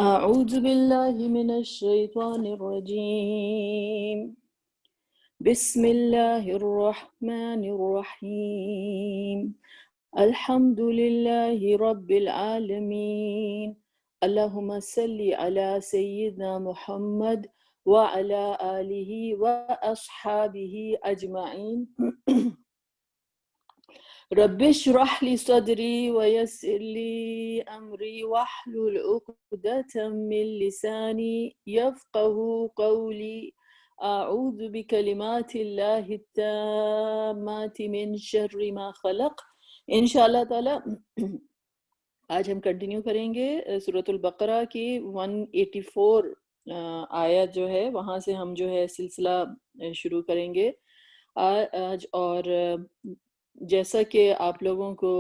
أعوذ بالله من الشيطان الرجيم بسم الله الرحمن الرحيم الحمد لله رب العالمين اللهم صل على سيدنا محمد وعلى آله وأصحابه أجمعين رب اشرح لي صدري ويسر لي أمري واحلل عقدة من لساني يفقه قولي أعوذ بكلمات الله التامات من شر ما خلق انشاءاللہ تعالی آج ہم کنٹینیو کریں گے سورۃ البقرہ کی 184 آیت جو ہے وہاں سے ہم جو ہے سلسلہ شروع کریں گے آج. اور جیسا کہ آپ لوگوں کو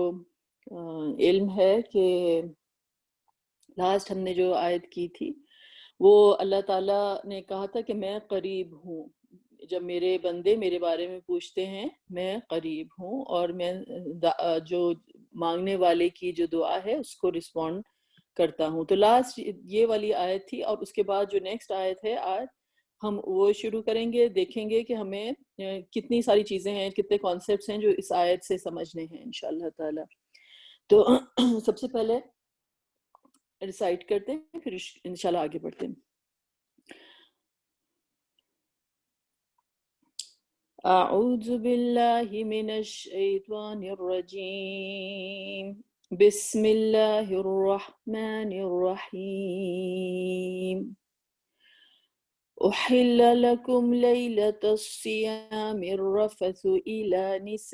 علم ہے کہ لاسٹ ہم نے جو آیت کی تھی وہ اللہ تعالیٰ نے کہا تھا کہ میں قریب ہوں. جب میرے بندے میرے بارے میں پوچھتے ہیں میں قریب ہوں اور میں جو مانگنے والے کی جو دعا ہے اس کو رسپونڈ کرتا ہوں. تو لاسٹ یہ والی آیت تھی اور اس کے بعد جو نیکسٹ آیت ہے آج ہم وہ شروع کریں گے. دیکھیں گے کہ ہمیں کتنی ساری چیزیں ہیں, کتنے کانسیپٹس ہیں جو اس آیت سے سمجھنے ہیں انشاءاللہ تعالی. تو سب سے پہلے ریسائٹ کرتے ہیں پھر انشاءاللہ آگے بڑھتے ہیں. اعوذ باللہ من الشیطان الرجیم بسم اللہ الرحمن الرحیم أحل لكم ليلة الصيام الرفث إلى نسائكم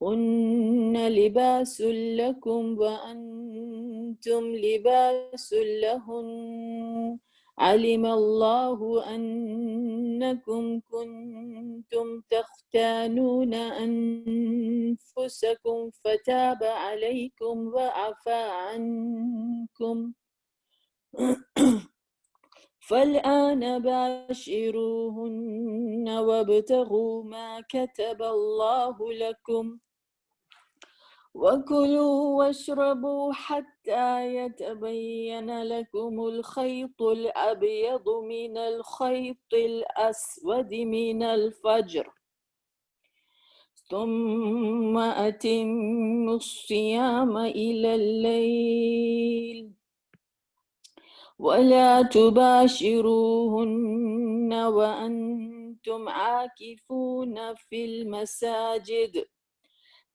هن لباس لكم وأنتم لباس لهن علم الله أنكم كنتم تختانون أنفسكم فتاب عليكم وعفى عنكم فالآن باشروهن وابتغوا ما كتب الله لكم وكلوا واشربوا حتى يتبين لكم الخيط الأبيض من الخيط الأسود من الفجر ثم أتموا الصيام إلى الليل ولا تباشروهن وأنتم عاكفون في المساجد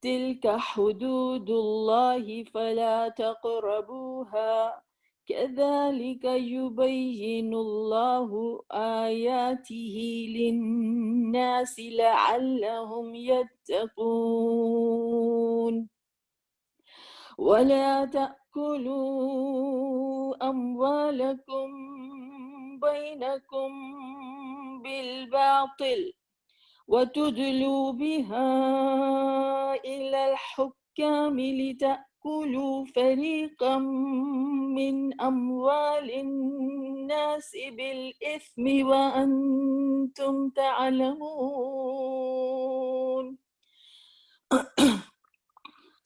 تلك حدود الله فلا تقربوها كذلك يبين الله آياته للناس لعلهم يتقون ولا تأكلوا أموالكم بينكم بالباطل وتدلوا بها إلى الحكام لتأكلوا فريقا من أموال الناس بالإثم وأنتم تعلمون.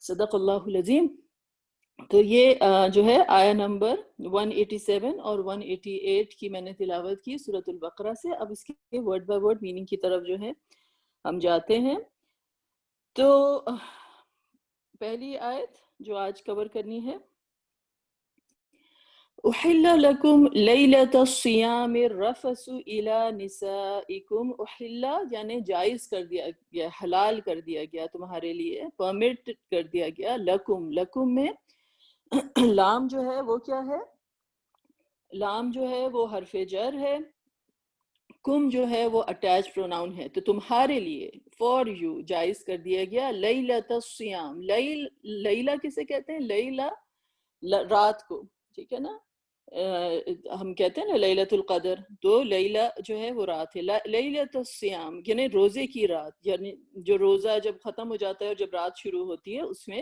صدق اللہ العظیم. تو یہ جو ہے آیا نمبر 187 اور 188 کی میں نے تلاوت کی سورۃ البقرہ سے. اب اس کے ورڈ بائی ورڈ میننگ کی طرف جو ہے ہم جاتے ہیں. تو پہلی آیت جو آج کور کرنی ہے, احل لکم لیلۃ الصیام الرفث الی نسائکم. احل یعنی جائز کر دیا گیا, حلال کر دیا گیا تمہارے لیے, پرمٹ کر دیا گیا. لکم, لکم میں لام جو ہے وہ کیا ہے؟ لام جو ہے وہ حرف جر ہے. کم جو ہے وہ اٹیچ پروناؤن ہے. تو تمہارے لیے, فار یو, جائز کر دیا گیا لیلۃ الصیام. لیلہ کسے کہتے ہیں؟ لیلہ رات کو, ٹھیک ہے نا. ہم کہتے ہیں نا لیلۃ القدر, تو لیلہ جو ہے وہ رات ہے. لیلۃ الصیام یعنی روزے کی رات, یعنی جو روزہ جب ختم ہو جاتا ہے اور جب رات شروع ہوتی ہے اس میں.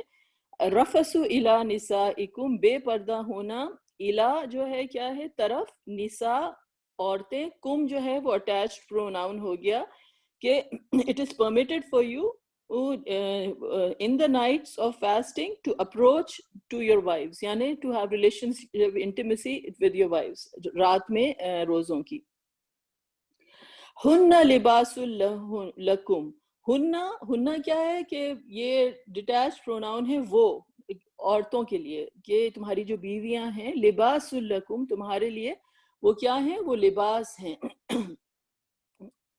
رفث الی نسائکم, بے پردہ ہونا. الی جو ہے کیا ہے؟ طرف. نساء عورتیں. کم جو ہے وہ اٹیچ پروناؤن ہو گیا کہ it is permitted for you in the nights of fasting to approach to your wives, یعنی to have relationship intimacy with your wives رات میں روزوں کی. ہن لباس لکم، ہن کیا ہے کہ یہ ڈیٹیچ پروناؤن ہے وہ عورتوں کے لیے، کہ تمہاری جو بیویاں ہیں لباس لکم تمہارے لیے وہ کیا ہیں، وہ لباس ہیں.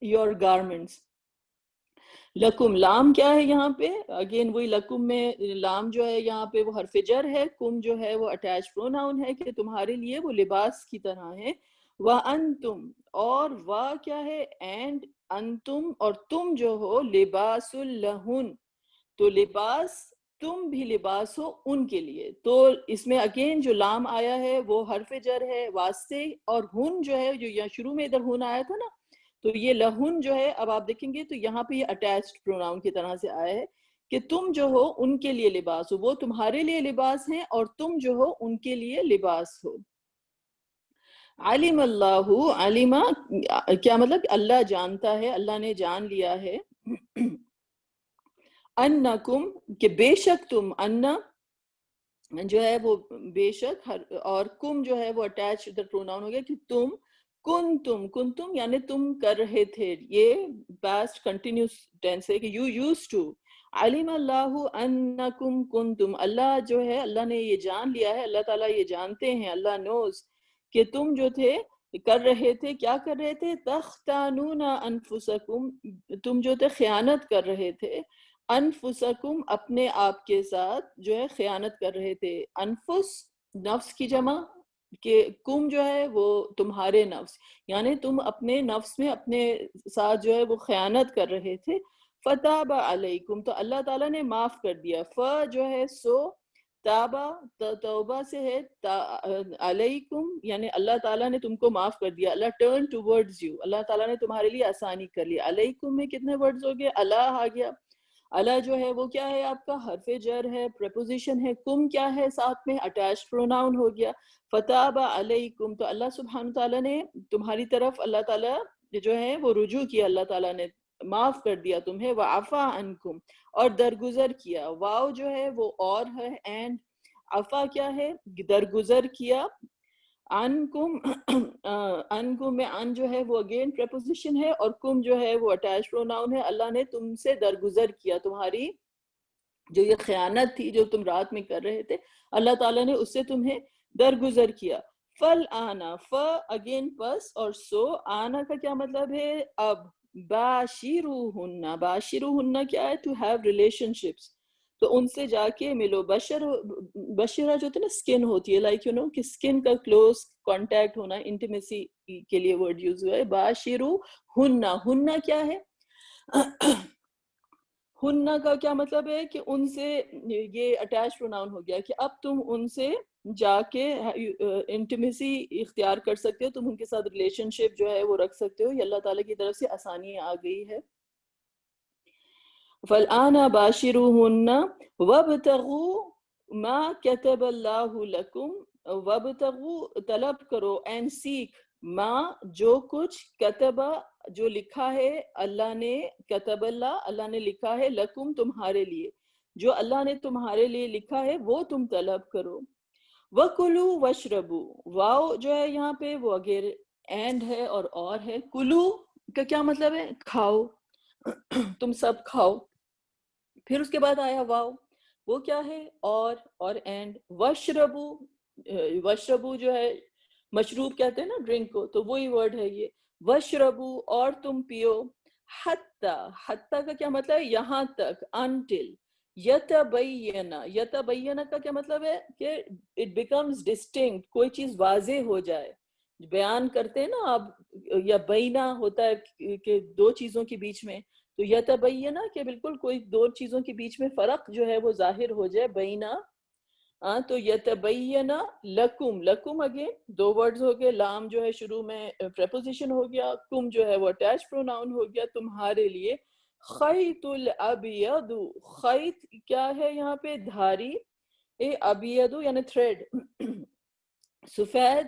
your garments. لکم لام کیا ہے یہاں پہ، اگین وہی لکم میں لام جو ہے یہاں پہ وہ حرف جر ہے، کم جو ہے وہ اٹیچ پروناؤن ہے کہ تمہارے لیے وہ لباس کی طرح ہے. وَأَنْتُمْ اور وا کیا ہے، اینڈ انتم اور تم جو ہو لباس لہن تو لباس تم بھی لباس ہو ان کے لیے. تو اس میں اگین جو لام آیا ہے وہ حرف جر ہے واسطے، اور ہن جو ہے جو یہاں شروع میں ادھر ہن آیا تھا نا، تو یہ لہن جو ہے اب آپ دیکھیں گے تو یہاں پہ یہ اٹیچڈ پروناؤن کی طرح سے آیا ہے کہ تم جو ہو ان کے لیے لباس ہو، وہ تمہارے لیے لباس ہیں اور تم جو ہو ان کے لیے لباس ہو. علم اللہ، علمہ کیا مطلب، اللہ جانتا ہے، اللہ نے جان لیا ہے. انکم کہ بے شک تم، انا جو ہے وہ بے شک، اور کم جو ہے وہ اٹیچ ادھر پروناؤن ہو گیا کہ تم، کنتم یعنی تم کر رہے تھے، یہ پاسٹ کنٹینیوس ٹینس ہے کہ یو یوز ٹو. علم اللہ انکم کنتم، اللہ جو ہے اللہ نے یہ جان لیا ہے، اللہ تعالیٰ یہ جانتے ہیں، اللہ نوز کہ تم جو تھے کر رہے تھے، کیا کر رہے تھے، تختانون انفسکم تم جو تھے خیانت کر رہے تھے، انفسکم اپنے آپ کے ساتھ جو ہے خیانت کر رہے تھے. انفس نفس کی جمع، کہ کم جو ہے وہ تمہارے نفس، یعنی تم اپنے نفس میں اپنے ساتھ جو ہے وہ خیانت کر رہے تھے. فتاب علیکم تو اللہ تعالیٰ نے معاف کر دیا. جو ہے سو، تابہ توبہ سے ہے، علیکم یعنی اللہ تعالیٰ نے تم کو معاف کر دیا. اللہ ٹرن ٹوورڈز یو، اللہ تعالیٰ نے تمہارے لیے آسانی کر لی. علیکم میں کتنے ورڈز ہو گئے، اللہ آ گیا. اللہ جو ہے وہ کیا ہے آپ کا حرف جر ہے، پریپوزیشن ہے. کم کیا ہے ساتھ میں اٹیچ پروناؤن ہو گیا. فتاب علیکم تو اللہ سبحانہ تعالیٰ نے تمہاری طرف، اللہ تعالیٰ جو ہے وہ رجوع کیا، اللہ تعالیٰ نے معاف کر دیا تمہیں. وعفا عنکم اور درگزر کیا. واو جو ہے وہ اور ہے، اینڈ عفا کیا ہے، درگزر کیا. انکم انکم میں ان جو ہے وہ اگین پریپوزیشن ہے، اور کم جو ہے وہ اٹیچ پروناؤن ہے. اللہ نے تم سے درگزر کیا، تمہاری جو یہ خیانت تھی جو تم رات میں کر رہے تھے، اللہ تعالیٰ نے اس سے تمہیں درگزر کیا. فل آنا، اگین پس، اور سو آنا کا کیا مطلب ہے، اب. باشروہن، باشروہن کیا ہے، ٹو ہیو ریلیشن شپس، تو ان سے جا کے ملو. بشرہ جو ہوتی ہے نا سکن ہوتی ہے، لائک یو نو کہ سکن کا کلوز کانٹیکٹ ہونا، انٹیمیسی کے لیے ورڈ یوز ہوا ہے. باشروہن، ہن کیا ہے، ہن کا کیا مطلب ہے کہ ان سے، یہ اٹیچ پروناؤن ہو گیا کہ اب تم ان سے جا کے انٹیمیسی اختیار کر سکتے ہو، تم ان کے ساتھ ریلیشن شپ جو ہے وہ رکھ سکتے ہو. یہ اللہ تعالیٰ کی طرف سے آسانی آ گئی ہے. فَالْآنَ بَاشِرُوهُنَّ وَابْتَغُوا مَا كَتَبَ اللَّهُ لَكُمْ، وَابْتَغُوا طلب کرو، اینڈ سیکھ، ما جو کچھ، کتبہ جو لکھا ہے، اللہ نے، کتب اللہ اللہ نے لکھا ہے، لکم تمہارے لیے، جو اللہ نے تمہارے لیے لکھا ہے وہ تم طلب کرو. وَكُلُوا وَاشْرَبُوا، واو جو ہے یہاں پہ وہ اگر اینڈ ہے اور ہے. کلو کا کیا مطلب ہے، کھاؤ، تم سب کھاؤ. پھر اس کے بعد آیا واو، وہ کیا ہے، اور اینڈ. وشربو، وشربو جو ہے مشروب کہتے ہیں نا ڈرنک کو، تو وہی ورڈ ہے یہ. وشربو اور تم پیو. حتی، حتی کا کیا مطلب ہے، یہاں تک، انٹل. یتبین، یتبین کا کیا مطلب ہے کہ اٹ بیکمز ڈسٹنکٹ، کوئی چیز واضح ہو جائے. بیان کرتے ہیں نا آپ، یا بینا ہوتا ہے کہ دو چیزوں کے بیچ میں، تو یتبینہ کہ بالکل کوئی دو چیزوں کے بیچ میں فرق جو ہے وہ ظاہر ہو جائے، بینا. تو یتبینہ لکم، لکم اگین دو ورڈز ہو گئے. لام جو ہے شروع میں پریپوزیشن ہو گیا، کم جو ہے وہ اٹیچ پروناؤن ہو گیا، تمہارے لیے. خیط الابید، خیط کیا ہے یہاں پہ، دھاری. ابید یعنی تھریڈ، سفید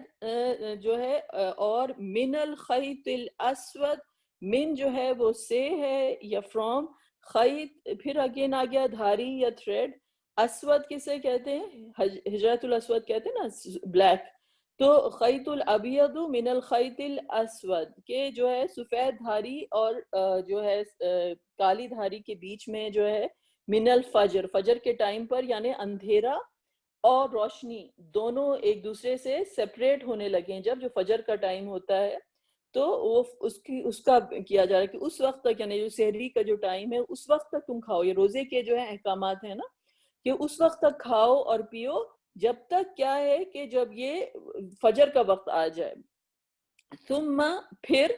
جو ہے. اور من الخیط الاسود، من جو ہے وہ سے ہے یا فرام، خیط پھر اگین آ گیا دھاری یا تھریڈ. اسود کسے کہتے ہیں؟ ہجرت الاسود کہتے ہیں نا بلیک. تو خیط الابیض من الخیط الاسود کہ جو ہے سفید دھاری اور جو ہے کالی دھاری کے بیچ میں جو ہے من الفجر فجر کے ٹائم پر یعنی اندھیرا اور روشنی دونوں ایک دوسرے سے سیپریٹ ہونے لگے جب جو فجر کا ٹائم ہوتا ہے تو وہ اس کا کیا جا رہا ہے کہ اس وقت تک یعنی جو سحری کا جو ٹائم ہے اس وقت تک تم کھاؤ. یہ روزے کے جو ہے احکامات ہیں نا کہ اس وقت تک کھاؤ اور پیو جب تک کیا ہے کہ جب یہ فجر کا وقت آ جائے. ثم پھر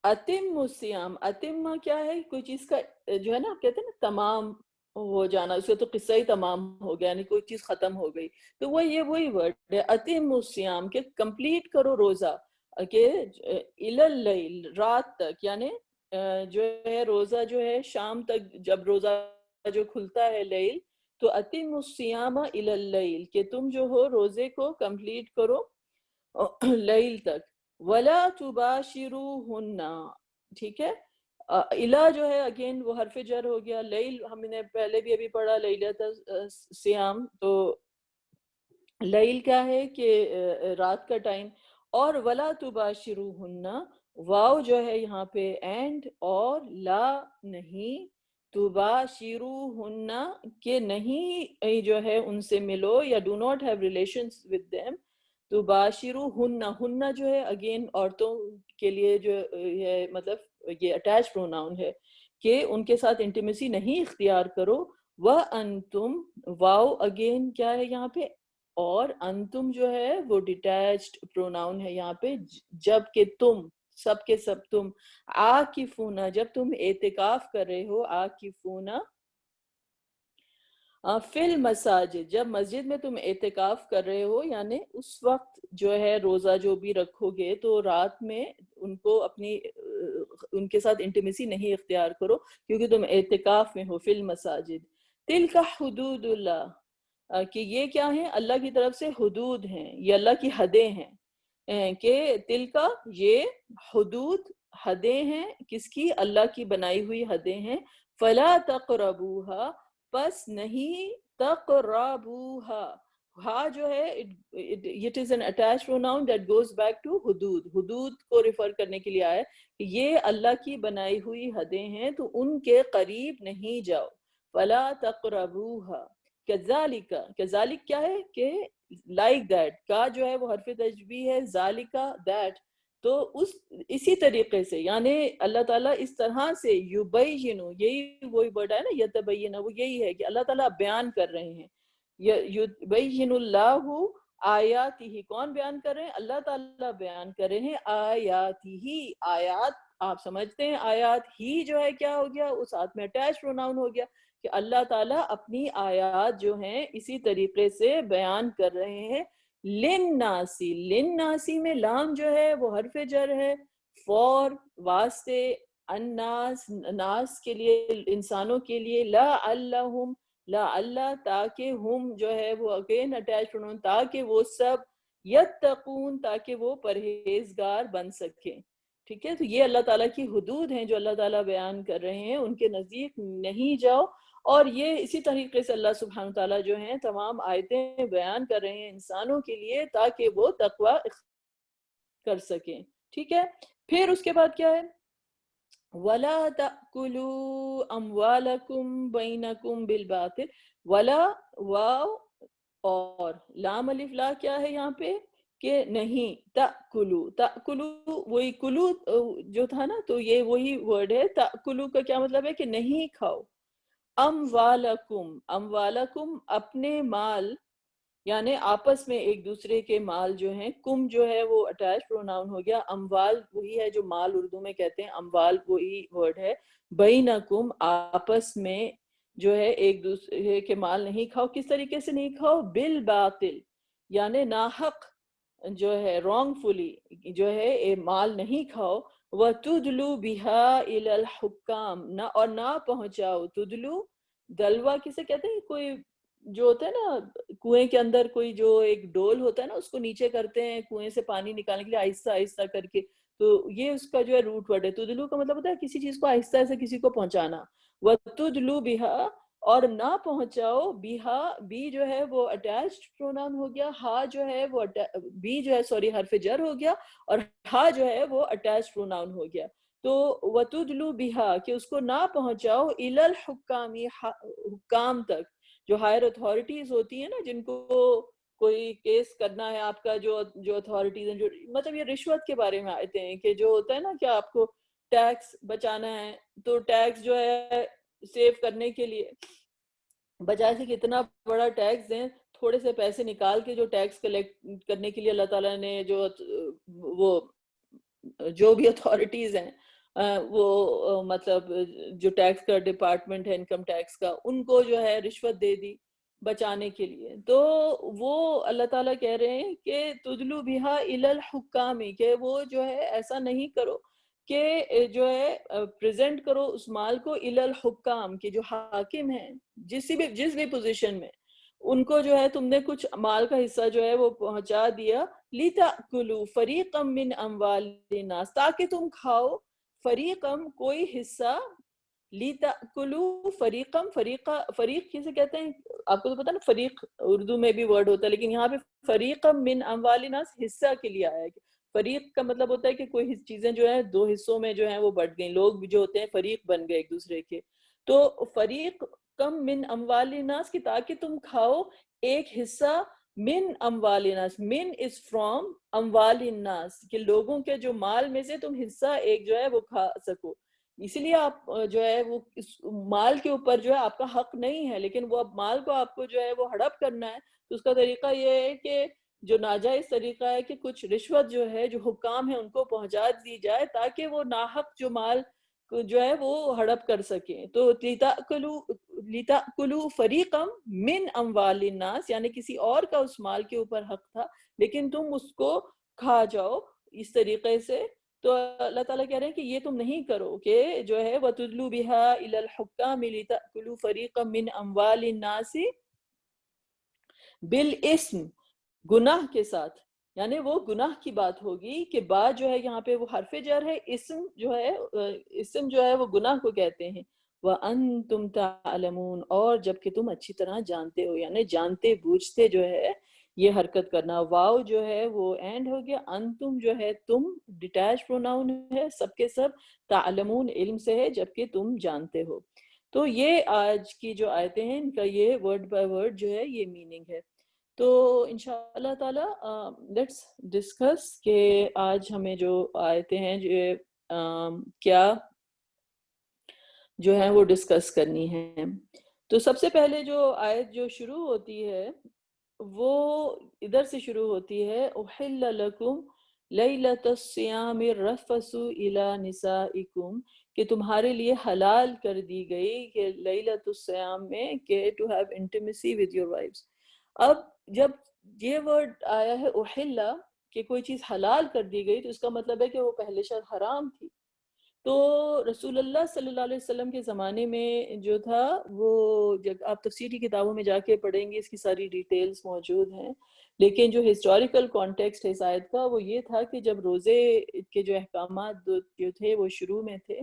اتم الصیام. اتم کیا ہے؟ کوئی چیز کا جو ہے نا آپ کہتے ہیں نا تمام ہو جانا, اس کا تو قصہ ہی تمام ہو گیا یعنی کوئی چیز ختم ہو گئی. تو وہ یہ وہی ورڈ ہے اتم الصیام کہ کمپلیٹ کرو روزہ کہ الی اللیل رات تک یعنی جو ہے روزہ جو ہے شام تک جب روزہ جو کھلتا ہے لیل تو اتم الصیام الی اللیل کہ تم جو ہو روزے کو کمپلیٹ کرو لیل تک. ولا تباشروہن ٹھیک ہے. الا جو ہے اگین وہ حرف جر ہو گیا. لیل ہم نے پہلے بھی ابھی پڑھا لیلۃ الصیام تو لیل کیا ہے کہ رات کا ٹائم. اور ولا تباشروہن واو جو ہے یہاں پہ اینڈ اور لا نہیں تباشروہن کہ نہیں جو ہے ان سے ملو یا do not have relations with them. تباشروہن ہن جو ہے اگین عورتوں کے لیے جو ہے مطلب یہ اٹیچ پروناؤن ہے کہ ان کے ساتھ انٹیمیسی نہیں اختیار کرو. وَأَنْتُمْ واو اگین کیا ہے یہاں پہ اور انتم جو ہے وہ ڈیٹیچڈ پروناؤن ہے یہاں پہ جب کہ تم سب کے سب تم عاکفون جب تم اعتکاف کر رہے ہو. عاکفون فی المساجد جب مسجد میں تم اعتکاف کر رہے ہو یعنی اس وقت جو ہے روزہ جو بھی رکھو گے تو رات میں ان کو اپنی ان کے ساتھ انٹیمیسی نہیں اختیار کرو کیونکہ تم اعتکاف میں ہو. فی المساجد تلک حدود اللہ کہ یہ کیا ہیں؟ اللہ کی طرف سے حدود ہیں, یہ اللہ کی حدیں ہیں کہ تلکا یہ حدود حدیں ہیں کس کی؟ اللہ کی بنائی ہوئی حدیں ہیں. فلا تقربوها پس نہیں تقربوها ہا جو ہے it is an attached pronoun that goes back to حدود. حدود کو ریفر کرنے کے لیے آیا کہ یہ اللہ کی بنائی ہوئی حدیں ہیں تو ان کے قریب نہیں جاؤ. فلا تقربوها کذالک کذالک کیا ہے کہ like that کا جو ہے وہ حرف تشبیہ ہے ذالک that تو اسی طریقے سے یعنی اللہ تعالیٰ اس طرح سے یبین یہی وہی ورڈ ہے نا یتبین وہ یہی ہے کہ اللہ تعالیٰ بیان کر رہے ہیں. یبین اللہ آیاتہ کون بیان کر رہے ہیں؟ اللہ تعالیٰ بیان کر رہے ہیں آیاتہ آیات آپ سمجھتے ہیں آیات ہی جو ہے کیا ہو گیا اس ساتھ میں اٹیچ پروناؤن ہو گیا کہ اللہ تعالیٰ اپنی آیات جو ہیں اسی طریقے سے بیان کر رہے ہیں. لناسی لناسی میں لام جو ہے وہ حرف جر ہے فور واسطے الناس ناس کے لیے انسانوں کے لیے. لعلہم لعل تاکہ ہم جو ہے وہ اگین اٹیچ پروناؤن تاکہ وہ سب یتقون تاکہ وہ پرہیزگار بن سکیں. ٹھیک ہے تو یہ اللہ تعالیٰ کی حدود ہیں جو اللہ تعالیٰ بیان کر رہے ہیں ان کے نزدیک نہیں جاؤ. اور یہ اسی طریقے سے اللہ سبحانہ تعالیٰ جو ہیں تمام آیتیں بیان کر رہے ہیں انسانوں کے لیے تاکہ وہ تقوی کر سکیں. ٹھیک ہے پھر اس کے بعد کیا ہے؟ وَلَا تَأْكُلُوا أَمْوَالَكُمْ بَيْنَكُمْ بِالْبَاطِلِ وَلَا واو اور لام الف لا کیا ہے یہاں پہ کہ نہیں تأکلو تأکلو وہی کلو جو تھا نا تو یہ وہی ورڈ ہے. تأکلو کا کیا مطلب ہے کہ نہیں کھاؤ. اموالکم اموالکم اپنے مال یعنی آپس میں ایک دوسرے کے مال جو ہیں کم جو ہے وہ اٹیچ پروناؤن ہو گیا. اموال وہی ہے جو مال اردو میں کہتے ہیں اموال وہی ورڈ ہے. بینکم آپس میں جو ہے ایک دوسرے کے مال نہیں کھاؤ. کس طریقے سے نہیں کھاؤ؟ بالباطل یعنی ناحق جو ہے رانگ فلی جو ہے مال نہیں کھاؤ. وَتُدْلُوا بِهَا إِلَى الْحُكَّامِ نہ اور نہ پہنچاؤ. تدلو دلوا کسے کہتے ہیں؟ کوئی جو ہوتا ہے نا کنویں کے اندر کوئی جو ایک ڈول ہوتا ہے نا اس کو نیچے کرتے ہیں کنویں سے پانی نکالنے کے لیے آہستہ آہستہ کر کے تو یہ اس کا جو ہے روٹ ورڈ ہے. تدلو کا مطلب ہوتا ہے کسی چیز کو آہستہ سے کسی کو پہنچانا. وَتُدْلُوا بِهَا، اور نہ پہنچاؤ بیہا، بی جو ہے وہ اٹیچڈ پروناؤن ہو گیا، ہا جو ہے وہ بی جو ہے سوری حرف جر ہو گیا، اور ہا جو ہے وہ اٹیچڈ پروناؤن ہو گیا. تو وَتُدْلُوا بِهَا کہ اس کو نہ پہنچاؤ اِلَى الْحُكَّامِ حکام تک، جو ہائر اتھارٹیز ہوتی ہیں نا، جن کو کوئی کیس کرنا ہے آپ کا، جو اتھارٹیز ہیں، جو مطلب یہ رشوت کے بارے میں آتے ہیں کہ جو ہوتا ہے نا کہ آپ کو ٹیکس بچانا ہے، تو ٹیکس جو ہے سیو کرنے کے لیے بجائے سے کہ اتنا بڑا ٹیکس دیں، تھوڑے سے پیسے نکال کے جو ٹیکس کلیکٹ کرنے کے لیے اللہ تعالیٰ نے وہ جو بھی اتھارٹیز ہیں وہ مطلب جو ٹیکس کا ڈپارٹمنٹ ہے انکم ٹیکس کا، ان کو جو ہے رشوت دے دی بچانے کے لیے. تو وہ اللہ تعالیٰ کہہ رہے ہیں کہ تدلو بہا الی الحکام، کہ وہ جو ہے ایسا نہیں کرو کہ جو ہے پریزنٹ کرو اس مال کو الی الحکام، کہ جو حاکم ہیں جس بھی پوزیشن میں، ان کو جو ہے تم نے کچھ مال کا حصہ جو ہے وہ پہنچا دیا. لِتَأْكُلُوا فَرِيقًا مِّنْ أَمْوَالِ النَّاسِ، تاکہ تم کھاؤ فریقم کوئی حصہ، لِتَأْكُلُوا فَرِيقًا، فریق کسے کہتے ہیں آپ کو تو پتا نا، فریق اردو میں بھی ورڈ ہوتا ہے، لیکن یہاں پہ فریقم من اموال الناس حصہ کے لیے آیا ہے. فریق کا مطلب ہوتا ہے کہ کوئی چیزیں جو ہیں دو حصوں میں جو ہیں وہ بٹ گئیں، لوگ بھی جو ہوتے ہیں فریق بن گئے ایک دوسرے کے. تو فریق کم من اموال الناس، کی تاکہ تم کھاؤ ایک حصہ من اموال الناس، من از فرام اموال الناس، کہ لوگوں کے جو مال میں سے تم حصہ ایک جو ہے وہ کھا سکو. اسی لیے آپ جو ہے وہ اس مال کے اوپر جو ہے آپ کا حق نہیں ہے، لیکن وہ اب مال کو آپ کو جو ہے وہ ہڑپ کرنا ہے. تو اس کا طریقہ یہ ہے کہ جو ناجائز طریقہ ہے کہ کچھ رشوت جو ہے جو حکام ہیں ان کو پہنچا دی جائے، تاکہ وہ ناحق جو مال جو ہے وہ ہڑپ کر سکیں. تو لِتَأْكُلُوا فَرِيقًا مِّنْ أَمْوَالِ النَّاسِ، یعنی کسی اور کا اس مال کے اوپر حق تھا لیکن تم اس کو کھا جاؤ اس طریقے سے. تو اللہ تعالیٰ کہہ رہے ہیں کہ یہ تم نہیں کرو کہ جو ہے وَتُدْلُوا بِهَا إِلَى الْحُكَّامِ لِتَأْكُلُوا فَرِيقًا مِّنْ أَمْوَالِ النَّاسِ بالاسم، گناہ کے ساتھ. یعنی وہ گناہ کی بات ہوگی کہ بعد جو ہے یہاں پہ وہ حرف جر ہے، اسم جو ہے وہ گناہ کو کہتے ہیں. وَأَنْتُمْ تَعْلَمُونَ، اور جبکہ تم اچھی طرح جانتے ہو، یعنی جانتے بوجھتے جو ہے یہ حرکت کرنا. واو جو ہے وہ اینڈ ہو گیا، انتم جو ہے تم ڈیٹیچ پروناؤن ہے، سب کے سب. تعلمون علم سے ہے، جبکہ تم جانتے ہو. تو یہ آج کی جو آیتیں ہیں ان کا یہ ورڈ بائی ورڈ جو ہے یہ میننگ ہے. تو انشاءاللہ تعالی لیٹس ڈسکس کہ آج ہمیں جو آیتیں ہیں جو کیا جو ہیں وہ ڈسکس کرنی ہیں. تو سب سے پہلے جو آیت جو شروع ہوتی ہے وہ ادھر سے شروع ہوتی ہے، احل لکم لیلۃ الصیام الرفث الی نسائکم، کہ تمہارے لیے حلال کر دی گئی کہ لیلۃ الصیام میں کہ to have intimacy with your wives. اب جب یہ ورڈ آیا ہے احلا، کہ کوئی چیز حلال کر دی گئی، تو اس کا مطلب ہے کہ وہ پہلے شاید حرام تھی. تو رسول اللہ صلی اللہ علیہ وسلم کے زمانے میں جو تھا وہ، جب آپ تفسیری کتابوں میں جا کے پڑھیں گے اس کی ساری ڈیٹیلز موجود ہیں، لیکن جو ہسٹوریکل کانٹیکسٹ ہے اس آیت کا وہ یہ تھا کہ جب روزے کے جو احکامات جو تھے وہ شروع میں تھے،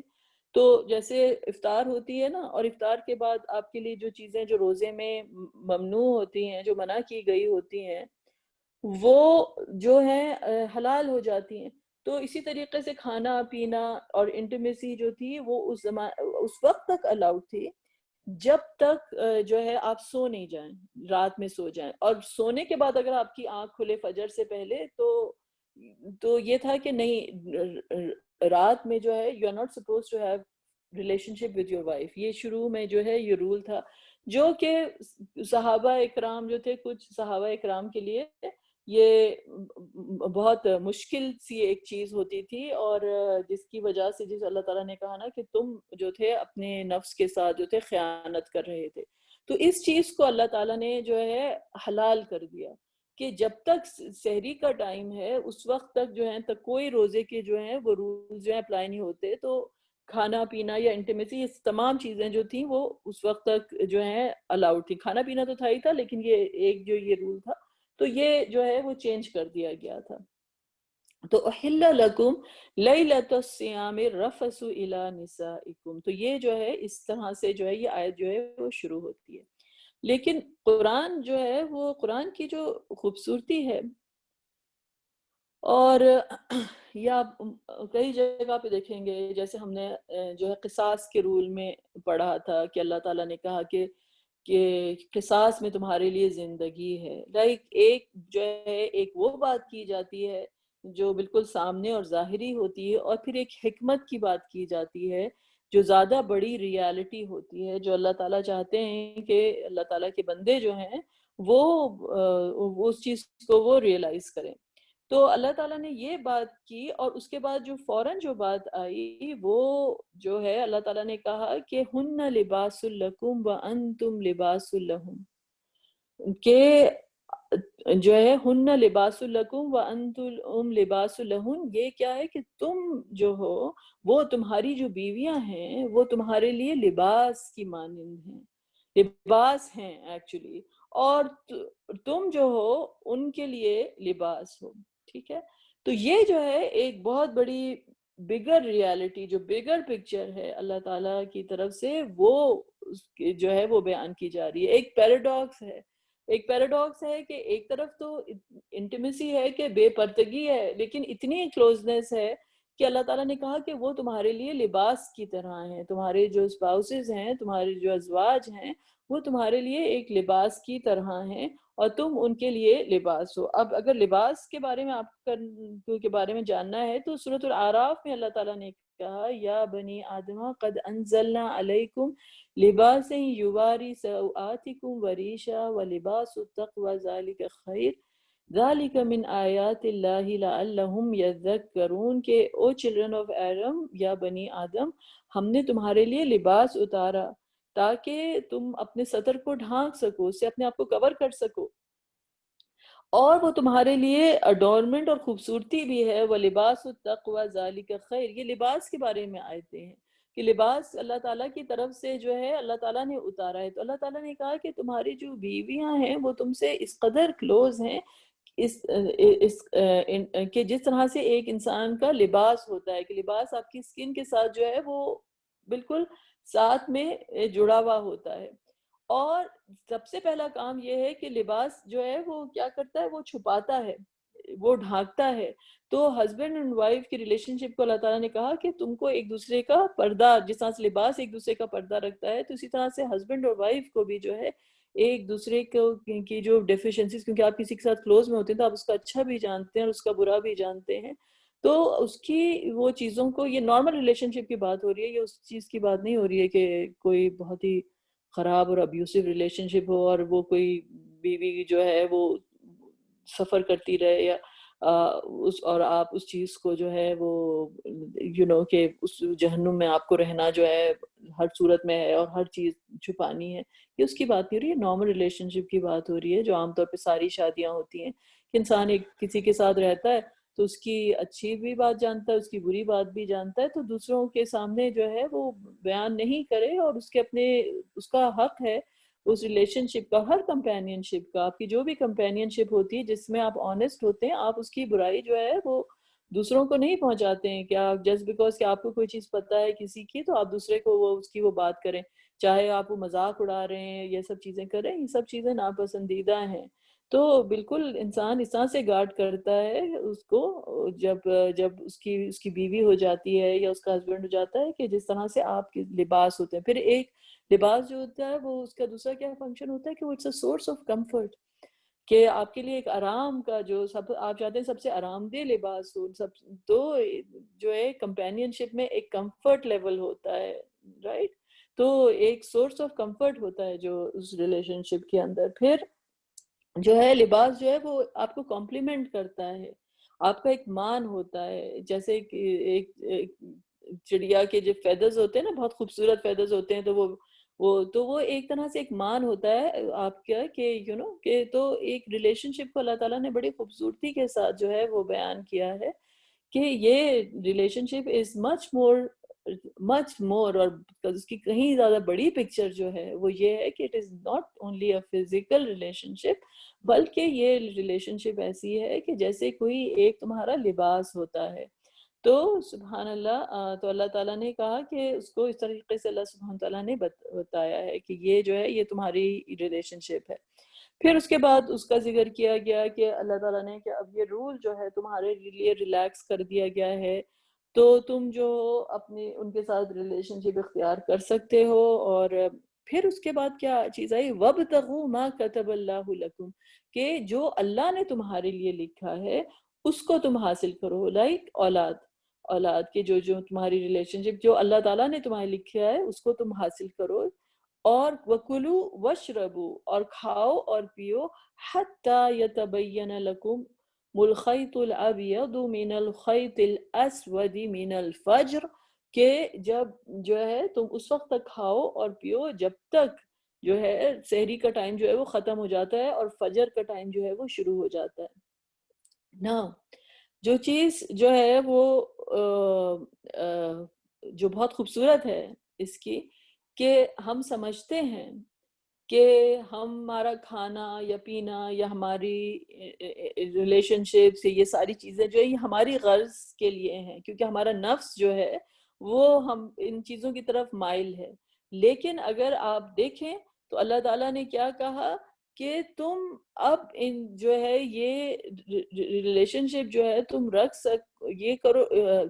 تو جیسے افطار ہوتی ہے نا، اور افطار کے بعد آپ کے لیے جو چیزیں جو روزے میں ممنوع ہوتی ہیں، جو منع کی گئی ہوتی ہیں، وہ جو ہیں حلال ہو جاتی ہیں. تو اسی طریقے سے کھانا پینا اور انٹیمیسی جو تھی وہ اس وقت تک الاؤڈ تھی جب تک جو ہے آپ سو نہیں جائیں، رات میں سو جائیں. اور سونے کے بعد اگر آپ کی آنکھ کھلے فجر سے پہلے تو یہ تھا کہ نہیں، رات میں جو ہے you are not suppose to have relationship with your wife. یہ شروع میں جو ہے یہ رول تھا، جو کہ صحابہ اکرام جو تھے، کچھ صحابہ اکرام کے لیے یہ بہت مشکل سی ایک چیز ہوتی تھی، اور جس کی وجہ سے جس اللہ تعالیٰ نے کہا نا کہ تم جو تھے اپنے نفس کے ساتھ جو تھے خیانت کر رہے تھے، تو اس چیز کو اللہ تعالیٰ نے جو ہے حلال کر دیا کہ جب تک سحری کا ٹائم ہے اس وقت تک جو ہے تک کوئی روزے کے جو ہیں وہ رولز جو ہیں اپلائی نہیں ہوتے. تو کھانا پینا یا انٹیمیسی یہ تمام چیزیں جو تھیں وہ اس وقت تک جو ہیں الاؤڈ تھی. کھانا پینا تو تھا ہی تھا، لیکن یہ ایک جو یہ رول تھا تو یہ جو ہے وہ چینج کر دیا گیا تھا. تو احل لکم لیلۃ الصیام الرفث الی نسائکم، تو یہ جو ہے اس طرح سے جو ہے یہ آیت جو ہے وہ شروع ہوتی ہے. لیکن قرآن جو ہے وہ قرآن کی جو خوبصورتی ہے، اور یا کئی جگہ پہ دیکھیں گے جیسے ہم نے جو ہے قصاص کے رول میں پڑھا تھا کہ اللہ تعالیٰ نے کہا کہ قصاص میں تمہارے لیے زندگی ہے. لائک ایک جو ہے ایک وہ بات کی جاتی ہے جو بالکل سامنے اور ظاہری ہوتی ہے، اور پھر ایک حکمت کی بات کی جاتی ہے جو زیادہ بڑی ریالٹی ہوتی ہے، جو اللہ تعالیٰ چاہتے ہیں کہ اللہ تعالیٰ کے بندے جو ہیں وہ اس چیز کو وہ ریئلائز کریں. تو اللہ تعالیٰ نے یہ بات کی، اور اس کے بعد جو فوراً جو بات آئی وہ جو ہے اللہ تعالیٰ نے کہا کہ ہن لباس لکم وانتم لباس لہم، کہ جو ہے ہن لباس لکم وانتم لباس لہن، یہ کیا ہے کہ تم جو ہو وہ تمہاری جو بیویاں ہیں وہ تمہارے لیے لباس کی مانند ہیں، لباس ہیں ایکچولی، اور تم جو ہو ان کے لیے لباس ہو. ٹھیک ہے، تو یہ جو ہے ایک بہت بڑی بگر ریالٹی، جو بگر پکچر ہے اللہ تعالیٰ کی طرف سے، وہ جو ہے وہ بیان کی جا رہی ہے. ایک پیراڈاکس ہے، ایک پیراڈاکس ہے کہ ایک طرف تو انٹیمیسی ہے کہ بے پردگی ہے، لیکن اتنی کلوزنس ہے کہ اللہ تعالیٰ نے کہا کہ وہ تمہارے لیے لباس کی طرح ہیں، تمہارے جو اسپاؤسز ہیں، تمہارے جو ازواج ہیں، وہ تمہارے لیے ایک لباس کی طرح ہیں اور تم ان کے لیے لباس ہو. اب اگر لباس کے بارے میں آپ کے بارے میں جاننا ہے تو سورۃ الاعراف میں اللہ تعالیٰ نے کہا یا بنی آدم قد انزلنا علیکم لباسا یواری سوآتکم وریشا ولباس التقوی ذالک خیر ذالک من آیات اللہ لعلہم یذکرون، کہ او چلڈرن آف ایڈم، یا بنی آدم، ہم نے تمہارے لیے لباس اتارا تاکہ تم اپنے سطر کو ڈھانک سکو، اس سے اپنے آپ کو کور کر سکو، اور وہ تمہارے لیے اڈورنمنٹ اور خوبصورتی بھی ہے. وَلِبَاسُ التَّقْوَى ذَلِكَ خیر، یہ لباس کے بارے میں آیتیں ہیں کہ لباس اللہ تعالیٰ کی طرف سے جو ہے اللہ تعالیٰ نے اتارا ہے. تو اللہ تعالیٰ نے کہا کہ تمہاری جو بیویاں ہیں وہ تم سے اس قدر کلوز ہیں کہ جس طرح سے ایک انسان کا لباس ہوتا ہے، کہ لباس آپ کی سکن کے ساتھ جو ہے وہ بالکل ساتھ میں جڑا ہوا ہوتا ہے. اور سب سے پہلا کام یہ ہے کہ لباس جو ہے وہ کیا کرتا ہے، وہ چھپاتا ہے، وہ ڈھانکتا ہے. تو ہسبینڈ اینڈ وائف کی ریلیشن شپ کو اللہ تعالیٰ نے کہا کہ تم کو ایک دوسرے کا پردہ، جس طرح سے لباس ایک دوسرے کا پردہ رکھتا ہے، تو اسی طرح سے ہسبینڈ اور وائف کو بھی جو ہے ایک دوسرے کی جو ڈیفیشنسیز، کیونکہ آپ کسی کے ساتھ کلوز میں ہوتے ہیں تو آپ اس کا اچھا بھی جانتے ہیں اور اس کا برا بھی جانتے ہیں، تو اس کی وہ چیزوں کو، یہ نارمل ریلیشن شپ کی بات ہو رہی ہے، یہ اس چیز کی بات نہیں ہو رہی ہے کہ کوئی بہت ہی خراب اور ابیوسو ریلیشن شپ ہو اور وہ کوئی بیوی جو ہے وہ سفر کرتی رہے، یا اور آپ اس چیز کو جو ہے وہ کہ اس جہنم میں آپ کو رہنا جو ہے ہر صورت میں ہے اور ہر چیز چھپانی ہے. یہ اس کی بات نہیں ہو رہی ہے، نارمل ریلیشن شپ کی بات ہو رہی ہے جو عام طور پہ ساری شادیاں ہوتی ہیں کہ انسان ایک کسی کے ساتھ رہتا ہے تو اس کی اچھی بھی بات جانتا ہے، اس کی بری بات بھی جانتا ہے، تو دوسروں کے سامنے جو ہے وہ بیان نہیں کرے، اور اس کا حق ہے اس ریلیشن شپ کا، ہر کمپینین شپ کا، آپ کی جو بھی کمپینین شپ ہوتی ہے جس میں آپ آنیسٹ ہوتے ہیں، آپ اس کی برائی جو ہے وہ دوسروں کو نہیں پہنچاتے ہیں. کہ آپ جسٹ بیکاز کہ آپ کو کوئی چیز پتہ ہے کسی کی تو آپ دوسرے کو اس کی وہ بات کریں، چاہے آپ وہ مذاق اڑا رہے ہیں، یہ سب چیزیں کریں، یہ سب چیزیں ناپسندیدہ ہیں. تو بالکل انسان اس طرح سے گارڈ کرتا ہے اس کو جب اس کی بیوی ہو جاتی ہے یا اس کا ہسبینڈ ہو جاتا ہے، کہ جس طرح سے آپ کے لباس ہوتے ہیں. پھر ایک لباس جو ہوتا ہے وہ اس کا دوسرا کیا فنکشن ہوتا ہے کہ وہ it's a source of comfort, کہ آپ کے لیے ایک آرام کا جو آپ چاہتے ہیں سب سے آرام دہ لباس ہو، تو جو ہے کمپینین شپ میں ایک کمفرٹ لیول ہوتا ہے، رائٹ؟ تو ایک سورس آف کمفرٹ ہوتا ہے جو اس ریلیشن شپ کے اندر. پھر جو ہے لباس جو ہے وہ آپ کو کمپلیمنٹ کرتا ہے، آپ کا ایک مان ہوتا ہے. جیسے کہ ایک چڑیا کے جو فیدرز ہوتے ہیں نا، بہت خوبصورت فیدرز ہوتے ہیں، تو وہ ایک طرح سے ایک مان ہوتا ہے آپ کا، کہ کہ تو ایک ریلیشن شپ کو اللہ تعالیٰ نے بڑی خوبصورتی کے ساتھ جو ہے وہ بیان کیا ہے کہ یہ ریلیشن شپ از مچ مور مچ مور، اور اس کی کہیں زیادہ بڑی پکچر جو ہے وہ یہ ہے کہ it is not only a physical relationship, بلکہ یہ ریلیشن شپ ایسی ہے کہ جیسے کوئی ایک تمہارا لباس ہوتا ہے. تو سبحان اللہ، تو اللہ تعالیٰ نے کہا کہ اس کو اس طریقے سے اللہ سبحانہ تعالیٰ نے بتایا ہے کہ یہ جو ہے یہ تمہاری ریلیشن شپ ہے. پھر اس کے بعد اس کا ذکر کیا گیا کہ اللہ تعالیٰ نے کہ اب یہ رول جو ہے تمہارے لیے ریلیکس کر دیا گیا ہے، تو تم جو اپنے ان کے ساتھ ریلیشن شپ اختیار کر سکتے ہو. اور پھر اس کے بعد کیا چیز آئی، وَابْتَغُوا مَا كَتَبَ اللَّهُ لَكُمْ، کہ جو اللہ نے تمہارے لیے لکھا ہے اس کو تم حاصل کرو. لائک اولاد کے جو تمہاری ریلیشن شپ جو اللہ تعالیٰ نے تمہیں لکھا ہے اس کو تم حاصل کرو. اور وَكُلُوا وَاشْرَبُوا، اور کھاؤ اور پیو، حَتَّى يَتَبَيَّنَ لَكُمْ الْخَيْطُ الْأَبْيَضُ مِنَ الْخَيْطِ الْأَسْوَدِ مِنَ الْفَجْرِ، کہ جب جو ہے تم اس وقت تک کھاؤ اور پیو جب تک جو ہے سحری کا ٹائم جو ہے وہ ختم ہو جاتا ہے اور فجر کا ٹائم جو ہے وہ شروع ہو جاتا ہے. نا جو چیز جو ہے وہ جو بہت خوبصورت ہے اس کی، کہ ہم سمجھتے ہیں کہ ہمارا کھانا یا پینا یا ہماری ریلیشن شپ سے یہ ساری چیزیں جو ہے یہ ہماری غرض کے لیے ہیں، کیونکہ ہمارا نفس جو ہے وہ ہم ان چیزوں کی طرف مائل ہے. لیکن اگر آپ دیکھیں تو اللہ تعالیٰ نے کیا کہا کہ تم اب ان جو ہے یہ ریلیشن شپ جو ہے تم یہ کرو،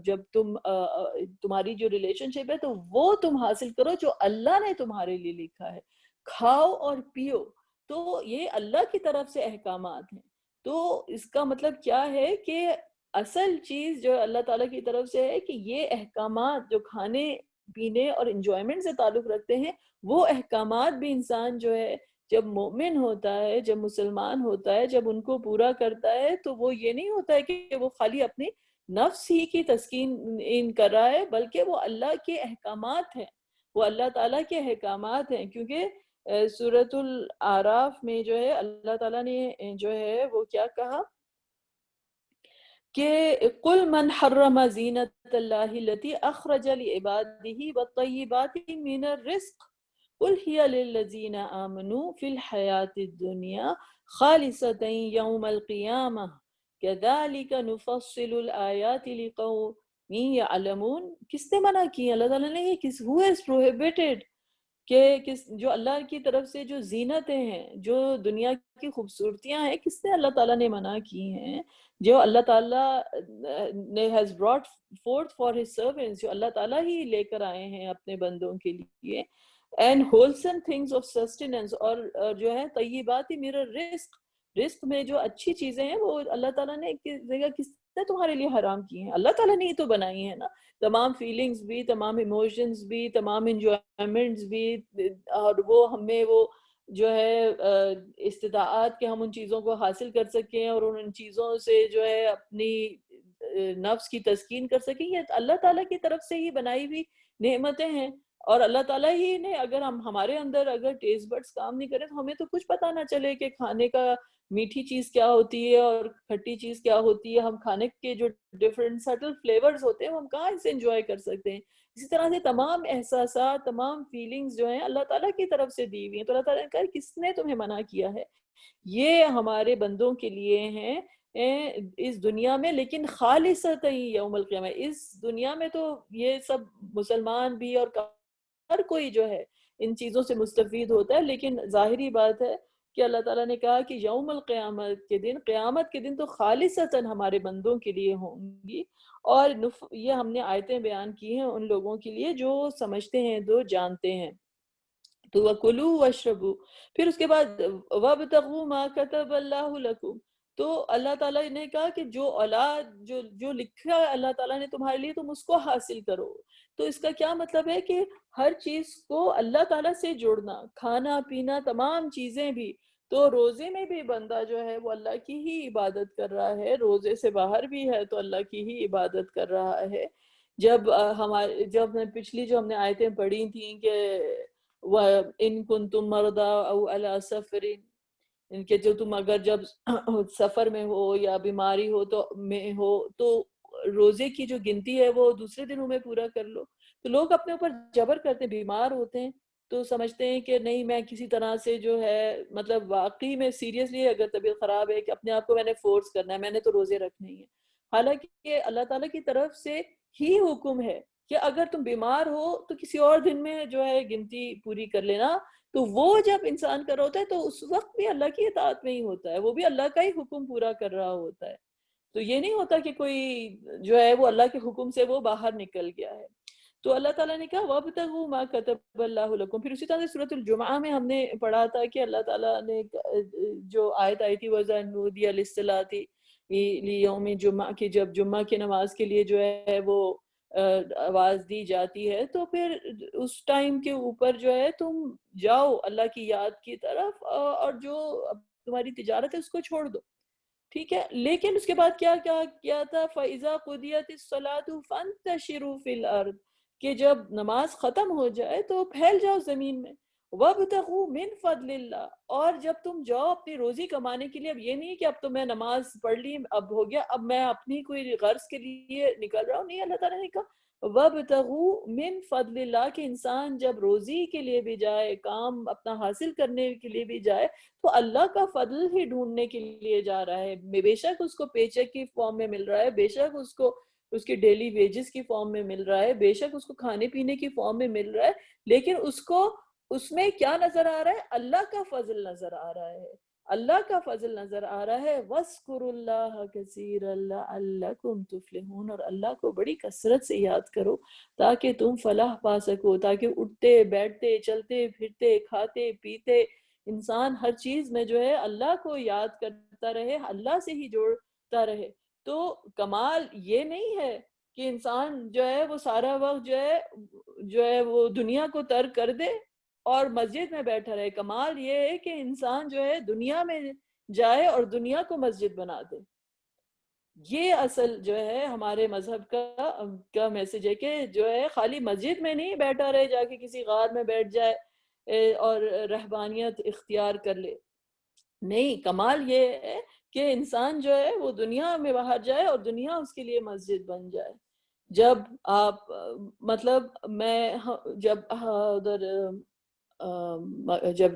جب تمہاری جو ریلیشن شپ ہے تو وہ تم حاصل کرو جو اللہ نے تمہارے لیے لکھا ہے. کھاؤ اور پیو، تو یہ اللہ کی طرف سے احکامات ہیں. تو اس کا مطلب کیا ہے کہ اصل چیز جو اللہ تعالیٰ کی طرف سے ہے کہ یہ احکامات جو کھانے پینے اور انجوائمنٹ سے تعلق رکھتے ہیں، وہ احکامات بھی انسان جو ہے جب مومن ہوتا ہے، جب مسلمان ہوتا ہے، جب ان کو پورا کرتا ہے، تو وہ یہ نہیں ہوتا ہے کہ وہ خالی اپنی نفس ہی کی تسکین کر رہا ہے، بلکہ وہ اللہ کے احکامات ہیں، وہ اللہ تعالیٰ کے احکامات ہیں. کیونکہ سورۃ الاعراف میں جو ہے اللہ تعالیٰ نے جو ہے وہ کیا کہا کہ قُلْ مَنْ حَرَّمَ زِینَةَ اللَّهِ الَّتِي أَخْرَجَ لِعِبَادِهِ وَالطَّیِّبَاتِ مِنَ الرِّزْقِ قُلْ هِیَ لِلَّذِینَ آمَنُوا فِی الْحَیَاةِ الدُّنْیَا خَالِصَةً یَوْمَ الْقِیَامَةِ کَذَلِکَ نُفَصِّلُ الْآیَاتِ لِقَوْمٍ یعلمون. کس نے منع کی؟ اللہ تعالیٰ نے یہ who is prohibited، کہ جو اللہ کی طرف سے جو زینتیں ہیں، جو دنیا کی خوبصورتیاں ہیں، کس نے اللہ تعالیٰ نے منع کی ہیں؟ جو اللہ تعالیٰ نے has brought forth for his servants، جو اللہ تعالیٰ ہی لے کر آئے ہیں اپنے بندوں کے لیے. and wholesome things of sustenance، اور جو ہے طیبات من الرزق، رزق میں جو اچھی چیزیں ہیں وہ اللہ تعالیٰ نے کس نے تمہارے لیے حرام کی ہیں؟ اللہ تعالیٰ نے ہی تو بنائی ہیں نا. تمام فیلنگز بھی، تمام ایموشنز بھی، تمام انجوائمنٹس بھی، اور وہ ہمیں وہ جو ہے استطاعت کہ ہم ان چیزوں کو حاصل کر سکیں اور ان چیزوں سے جو ہے اپنی نفس کی تسکین کر سکیں، یہ اللہ تعالیٰ کی طرف سے ہی بنائی ہوئی نعمتیں ہیں. اور اللہ تعالیٰ ہی نے اگر ہمارے اندر اگر ٹیسٹ بڈس کام نہیں کرے تو ہمیں تو کچھ پتہ نہ چلے کہ کھانے کا میٹھی چیز کیا ہوتی ہے اور کھٹی چیز کیا ہوتی ہے. ہم کھانے کے جو ڈفرینٹ سٹل فلیورز ہوتے ہیں وہ ہم کہاں سے انجوائے کر سکتے ہیں؟ اسی طرح سے تمام احساسات، تمام فیلنگز جو ہیں اللہ تعالیٰ کی طرف سے دی ہوئی ہیں. تو اللہ تعالیٰ نے کہا کس نے تمہیں منع کیا ہے؟ یہ ہمارے بندوں کے لیے ہیں اس دنیا میں، لیکن خالصۃ یوم القیامہ. اس دنیا میں تو یہ سب مسلمان بھی اور ہر کوئی جو ہے ان چیزوں سے مستفید ہوتا ہے، لیکن ظاہری بات ہے کہ اللہ تعالیٰ نے کہا کہ یوم القیامت کے دن، قیامت کے دن تو خالصتاً ہمارے بندوں کے لیے ہوں گی. اور یہ ہم نے آیتیں بیان کی ہیں ان لوگوں کے لیے جو سمجھتے ہیں، جو جانتے ہیں. تو وَكُلُوا وَاشْرَبُوا، پھر اس کے بعد وَابْتَغُوا مَا كَتَبَ اللَّهُ لَكُمْ. تو اللہ تعالیٰ نے کہا کہ جو اولاد جو لکھا ہے اللہ تعالیٰ نے تمہارے لیے تم اس کو حاصل کرو. تو اس کا کیا مطلب ہے کہ ہر چیز کو اللہ تعالیٰ سے جوڑنا، کھانا پینا تمام چیزیں بھی. تو روزے میں بھی بندہ جو ہے وہ اللہ کی ہی عبادت کر رہا ہے، روزے سے باہر بھی ہے تو اللہ کی ہی عبادت کر رہا ہے. جب پچھلی جو ہم نے آیتیں پڑھی تھیں کہ وَإِن كُنتُم مَرْضَىٰ أَوْ عَلَىٰ سَفَرٍ، ان کے جو تم اگر جب سفر میں ہو یا بیماری ہو تو روزے کی جو گنتی ہے وہ دوسرے دنوں میں پورا کر لو. تو لوگ اپنے اوپر جبر کرتے ہیں، بیمار ہوتے ہیں تو سمجھتے ہیں کہ نہیں میں کسی طرح سے جو ہے مطلب واقعی میں سیریسلی اگر طبیعت خراب ہے کہ اپنے آپ کو میں نے فورس کرنا ہے، میں نے تو روزے رکھنے ہی ہیں. حالانکہ یہ اللہ تعالیٰ کی طرف سے ہی حکم ہے کہ اگر تم بیمار ہو تو کسی اور دن میں جو ہے گنتی پوری کر لینا. تو وہ جب انسان کر رہا ہوتا ہے تو اس وقت بھی اللہ کی اطاعت میں ہی ہوتا ہے، وہ بھی اللہ کا ہی حکم پورا کر رہا ہوتا ہے. تو یہ نہیں ہوتا کہ کوئی جو ہے وہ اللہ کے حکم سے وہ باہر نکل گیا ہے. تو اللہ تعالیٰ نے کہا وَابْتَغُوا مَا كَتَبَ اللَّهُ لَكُمْ. پھر اسی طرح سے سورۃ الجمعہ میں ہم نے پڑھا تھا کہ اللہ تعالیٰ نے جو آیت آئی تھی وَإِذَا نُودِيَ لِلصَّلَاةِ لِيَوْمِ الْجُمْعَةِ کہ جب جمعہ کی نماز کے لیے جو ہے وہ آواز دی جاتی ہے تو پھر اس ٹائم کے اوپر جو ہے تم جاؤ اللہ کی یاد کی طرف، اور جو تمہاری تجارت ہے اس کو چھوڑ دو. ٹھیک ہے، لیکن اس کے بعد کیا کیا تھا فَإِذَا قُضِيَتِ الصَّلَاةُ فَانتَشِرُوا فِي الْأَرْضِ کہ جب نماز ختم ہو جائے تو پھیل جاؤ زمین میں. وَابْتَغُوا مِن فَضْلِ اللَّهِ اور جب تم جاؤ اپنی روزی کمانے کے لیے، اب یہ نہیں کہ اب تو میں نماز پڑھ لی اب ہو گیا اب میں اپنی کوئی غرض کے لیے نکل رہا ہوں، نہیں. اللہ تعالیٰ نے کہا وَابْتَغُوا مِن فَضْلِ اللَّهِ کہ انسان جب روزی کے لیے بھی جائے، کام اپنا حاصل کرنے کے لیے بھی جائے تو اللہ کا فضل ہی ڈھونڈنے کے لیے جا رہا ہے. بے شک اس کو پے چیک کی فارم میں مل رہا ہے، بے شک اس کو اس کی ڈیلی ویجز کی فارم میں مل رہا ہے، بے شک اس کو کھانے پینے کی فارم میں مل رہا ہے، لیکن اس کو اس میں کیا نظر آ رہا ہے؟ اللہ کا فضل نظر آ رہا ہے. اللہ کا فضل نظر آ رہا ہے. وَاذْكُرُوا اللَّهَ كَثِيرًا لَعَلَّكُمْ تُفْلِحُونَ اور اللہ کو بڑی کثرت سے یاد کرو تاکہ تم فلاح پا سکو، تاکہ اٹھتے بیٹھتے چلتے پھرتے کھاتے پیتے انسان ہر چیز میں جو ہے اللہ کو یاد کرتا رہے، اللہ سے ہی جوڑتا رہے. تو کمال یہ نہیں ہے کہ انسان جو ہے وہ سارا وقت جو ہے وہ دنیا کو ترک کر دے اور مسجد میں بیٹھا رہے. کمال یہ ہے کہ انسان جو ہے دنیا میں جائے اور دنیا کو مسجد بنا دے. یہ اصل جو ہے ہمارے مذہب کا میسج ہے کہ جو ہے خالی مسجد میں نہیں بیٹھا رہے، جا کے کسی غار میں بیٹھ جائے اور رہبانیت اختیار کر لے. نہیں، کمال یہ ہے کہ انسان جو ہے وہ دنیا میں باہر جائے اور دنیا اس کے لیے مسجد بن جائے. جب آپ مطلب میں جب ادھر جب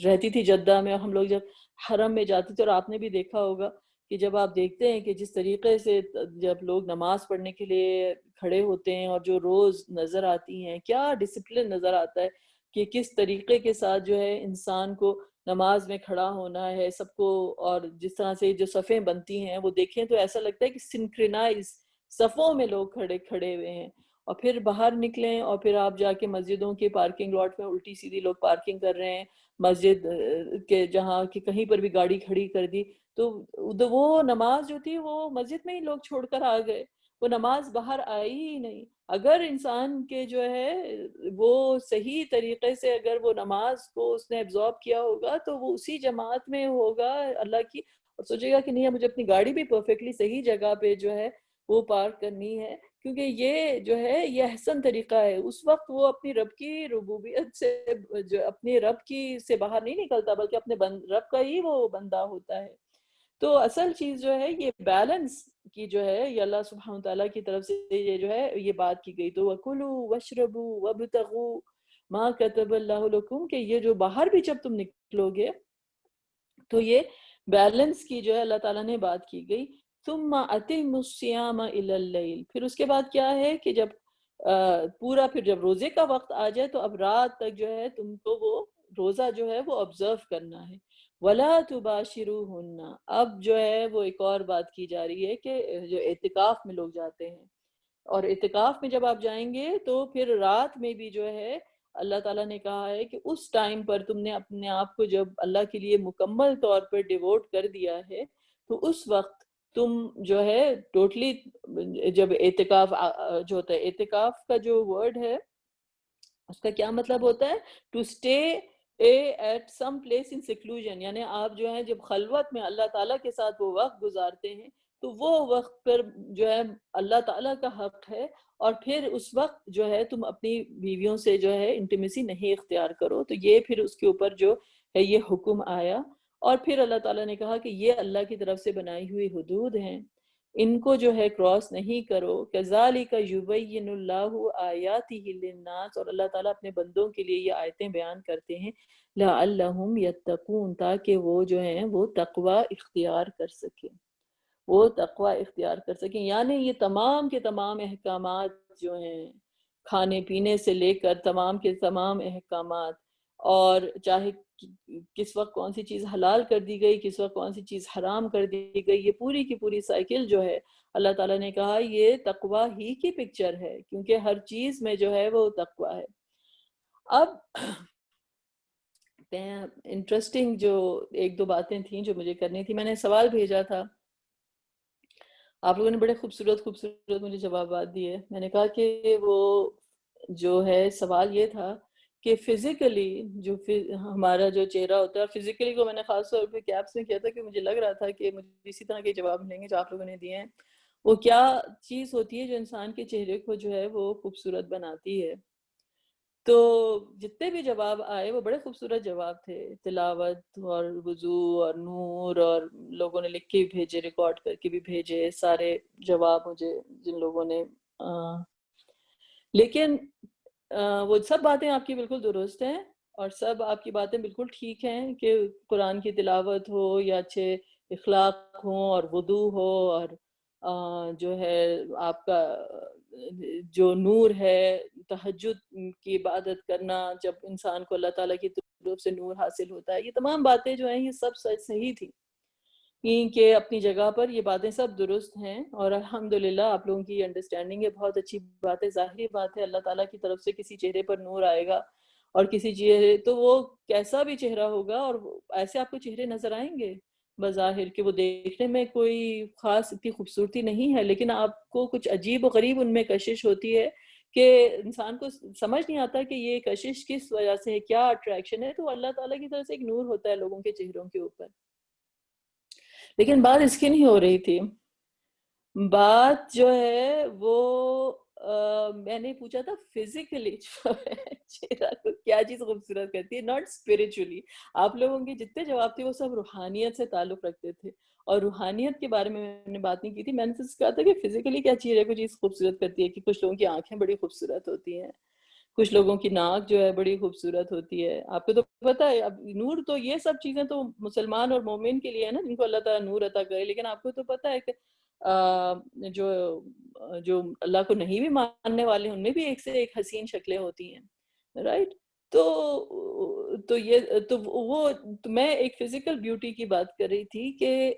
رہتی تھی جدہ میں، ہم لوگ جب حرم میں جاتے تھے، اور آپ نے بھی دیکھا ہوگا کہ جب آپ دیکھتے ہیں کہ جس طریقے سے جب لوگ نماز پڑھنے کے لیے کھڑے ہوتے ہیں اور جو روز نظر آتی ہیں، کیا ڈسپلن نظر آتا ہے کہ کس طریقے کے ساتھ جو ہے انسان کو نماز میں کھڑا ہونا ہے سب کو. اور جس طرح سے جو صفیں بنتی ہیں وہ دیکھیں تو ایسا لگتا ہے کہ سنکرنائز صفوں میں لوگ کھڑے ہوئے ہیں. اور پھر باہر نکلیں اور پھر آپ جا کے مسجدوں کے پارکنگ لاٹ میں الٹی سیدھی لوگ پارکنگ کر رہے ہیں، مسجد کے جہاں کہ کہیں پر بھی گاڑی کھڑی کر دی. تو وہ نماز جو تھی وہ مسجد میں ہی لوگ چھوڑ کر آ گئے، وہ نماز باہر آئی ہی نہیں. اگر انسان کے جو ہے وہ صحیح طریقے سے اگر وہ نماز کو اس نے ایبزارب کیا ہوگا تو وہ اسی جماعت میں ہوگا اللہ کی، اور سوچے گا کہ نہیں مجھے اپنی گاڑی بھی پرفیکٹلی صحیح جگہ پہ جو ہے وہ پارک کرنی ہے، کیونکہ یہ جو ہے یہ احسن طریقہ ہے. اس وقت وہ اپنی رب کی ربوبیت سے جو اپنے رب کی سے باہر نہیں نکلتا بلکہ اپنے رب کا ہی وہ بندہ ہوتا ہے. تو اصل چیز جو ہے یہ بیلنس کی جو ہے یہ اللہ سبحانہ وتعالیٰ کی طرف سے یہ جو ہے یہ بات کی گئی. تو وَكُلُوا وَاشْرَبُوا وَابْتَغُوا مَا كَتَبَ اللَّهُ لَكُمْ کہ یہ جو باہر بھی جب تم نکلو گے تو یہ بیلنس کی جو ہے اللہ تعالیٰ نے بات کی گئی. ثُمَّ أَتِمُّ الصِّيَامَ إِلَى اللَّيْلِ پھر اس کے بعد کیا ہے کہ جب پورا پھر جب روزے کا وقت آ جائے تو اب رات تک جو ہے تم کو وہ روزہ جو ہے وہ آبزرو کرنا ہے. وَلَا تُبَاشِرُوهُنَّ اب جو ہے وہ ایک اور بات کی جا رہی ہے کہ جو اعتکاف میں لوگ جاتے ہیں، اور اعتکاف میں جب آپ جائیں گے تو پھر رات میں بھی جو ہے اللہ تعالیٰ نے کہا ہے کہ اس ٹائم پر تم نے اپنے آپ کو جب اللہ کے لیے مکمل طور پر ڈیووٹ کر دیا ہے تو اس وقت تم جو ہے ٹوٹلی جب اعتکاف جو ہوتا ہے، اعتکاف کا جو ورڈ ہے اس کا کیا مطلب ہوتا ہے؟ To stay at some place in seclusion, یعنی آپ جو ہے جب خلوت میں اللہ تعالیٰ کے ساتھ وہ وقت گزارتے ہیں تو وہ وقت پر جو ہے اللہ تعالیٰ کا حق ہے، اور پھر اس وقت جو ہے تم اپنی بیویوں سے جو ہے انٹیمیسی نہیں اختیار کرو. تو یہ پھر اس کے اوپر جو ہے یہ حکم آیا، اور پھر اللہ تعالیٰ نے کہا کہ یہ اللہ کی طرف سے بنائی ہوئی حدود ہیں. ان کو جو ہے کراس نہیں کرو. کذالک یبین اللہ آیاتہ للناس, اور اللہ تعالیٰ اپنے بندوں کے لیے یہ آیتیں بیان کرتے ہیں, لعلہم یتقون, تاکہ وہ جو ہیں وہ تقوی اختیار کر سکیں, وہ تقوی اختیار کر سکیں. یعنی یہ تمام کے تمام احکامات جو ہیں, کھانے پینے سے لے کر تمام کے تمام احکامات, اور چاہے کس وقت کون سی چیز حلال کر دی گئی, کس وقت کون سی چیز حرام کر دی گئی, یہ پوری کی پوری سائیکل جو ہے اللہ تعالیٰ نے کہا یہ تقوی ہی کی پکچر ہے, کیونکہ ہر چیز میں جو ہے وہ تقوی ہے. اب انٹرسٹنگ جو ایک دو باتیں تھیں جو مجھے کرنی تھی, میں نے سوال بھیجا تھا, آپ لوگوں نے بڑے خوبصورت خوبصورت مجھے جوابات دیے. میں نے کہا کہ وہ جو ہے سوال یہ تھا کہ فزیکلی جو ہمارا جو چہرہ ہوتا ہے, فزیکلی کو میں نے خاص طور پہ کیپس میں کیا تھا کہ مجھے لگ رہا تھا کہ مجھے اسی طرح کے جواب ملیں گے جو آپ لوگوں نے دیے ہیں. وہ کیا چیز ہوتی ہے جو انسان کے چہرے کو جو ہے وہ خوبصورت بناتی ہے؟ تو جتنے بھی جواب آئے وہ بڑے خوبصورت جواب تھے, تلاوت اور وضو اور نور, اور لوگوں نے لکھ کے بھی بھیجے, ریکارڈ کر کے بھی بھیجے سارے جواب مجھے جن لوگوں نے. لیکن وہ سب باتیں آپ کی بالکل درست ہیں, اور سب آپ کی باتیں بالکل ٹھیک ہیں کہ قرآن کی تلاوت ہو یا اچھے اخلاق ہوں اور وضو ہو, اور جو ہے آپ کا جو نور ہے, تہجد کی عبادت کرنا جب انسان کو اللہ تعالیٰ کی طرف سے نور حاصل ہوتا ہے, یہ تمام باتیں جو ہیں یہ سب صحیح تھی کہ اپنی جگہ پر یہ باتیں سب درست ہیں. اور الحمدللہ آپ لوگوں کی انڈرسٹینڈنگ ہے, بہت اچھی بات ہے. ظاہری بات ہے اللہ تعالیٰ کی طرف سے کسی چہرے پر نور آئے گا, اور کسی چہرے تو وہ کیسا بھی چہرہ ہوگا, اور ایسے آپ کو چہرے نظر آئیں گے بظاہر کہ وہ دیکھنے میں کوئی خاص اتنی خوبصورتی نہیں ہے, لیکن آپ کو کچھ عجیب و غریب ان میں کشش ہوتی ہے کہ انسان کو سمجھ نہیں آتا کہ یہ کشش کس وجہ سے ہے, کیا اٹریکشن ہے. تو اللہ تعالیٰ کی طرف سے ایک نور ہوتا ہے لوگوں کے چہروں کے اوپر. لیکن بات اس کی نہیں ہو رہی تھی, بات جو ہے وہ میں نے پوچھا تھا فزیکلی جو ہے چہرہ کو کیا چیز خوبصورت کرتی ہے, ناٹ اسپرچولی. آپ لوگوں کے جتنے جواب تھے وہ سب روحانیت سے تعلق رکھتے تھے, اور روحانیت کے بارے میں نے بات نہیں کی تھی. میں نے تو کہا تھا کہ فزیکلی کیا چہرے کو چیز خوبصورت کرتی ہے, کہ کچھ لوگوں کی آنکھیں بڑی خوبصورت ہوتی ہیں, کچھ لوگوں کی ناک جو ہے بڑی خوبصورت ہوتی ہے. آپ کو تو پتہ ہے اب نور تو یہ سب چیزیں تو مسلمان اور مومن کے لیے ہے نا, جن کو اللہ تعالیٰ نور عطا کرے. لیکن آپ کو تو پتہ ہے کہ جو اللہ کو نہیں بھی ماننے والے ہیں ان میں بھی ایک سے ایک حسین شکلیں ہوتی ہیں, رائٹ. تو میں ایک فزیکل بیوٹی کی بات کر رہی تھی کہ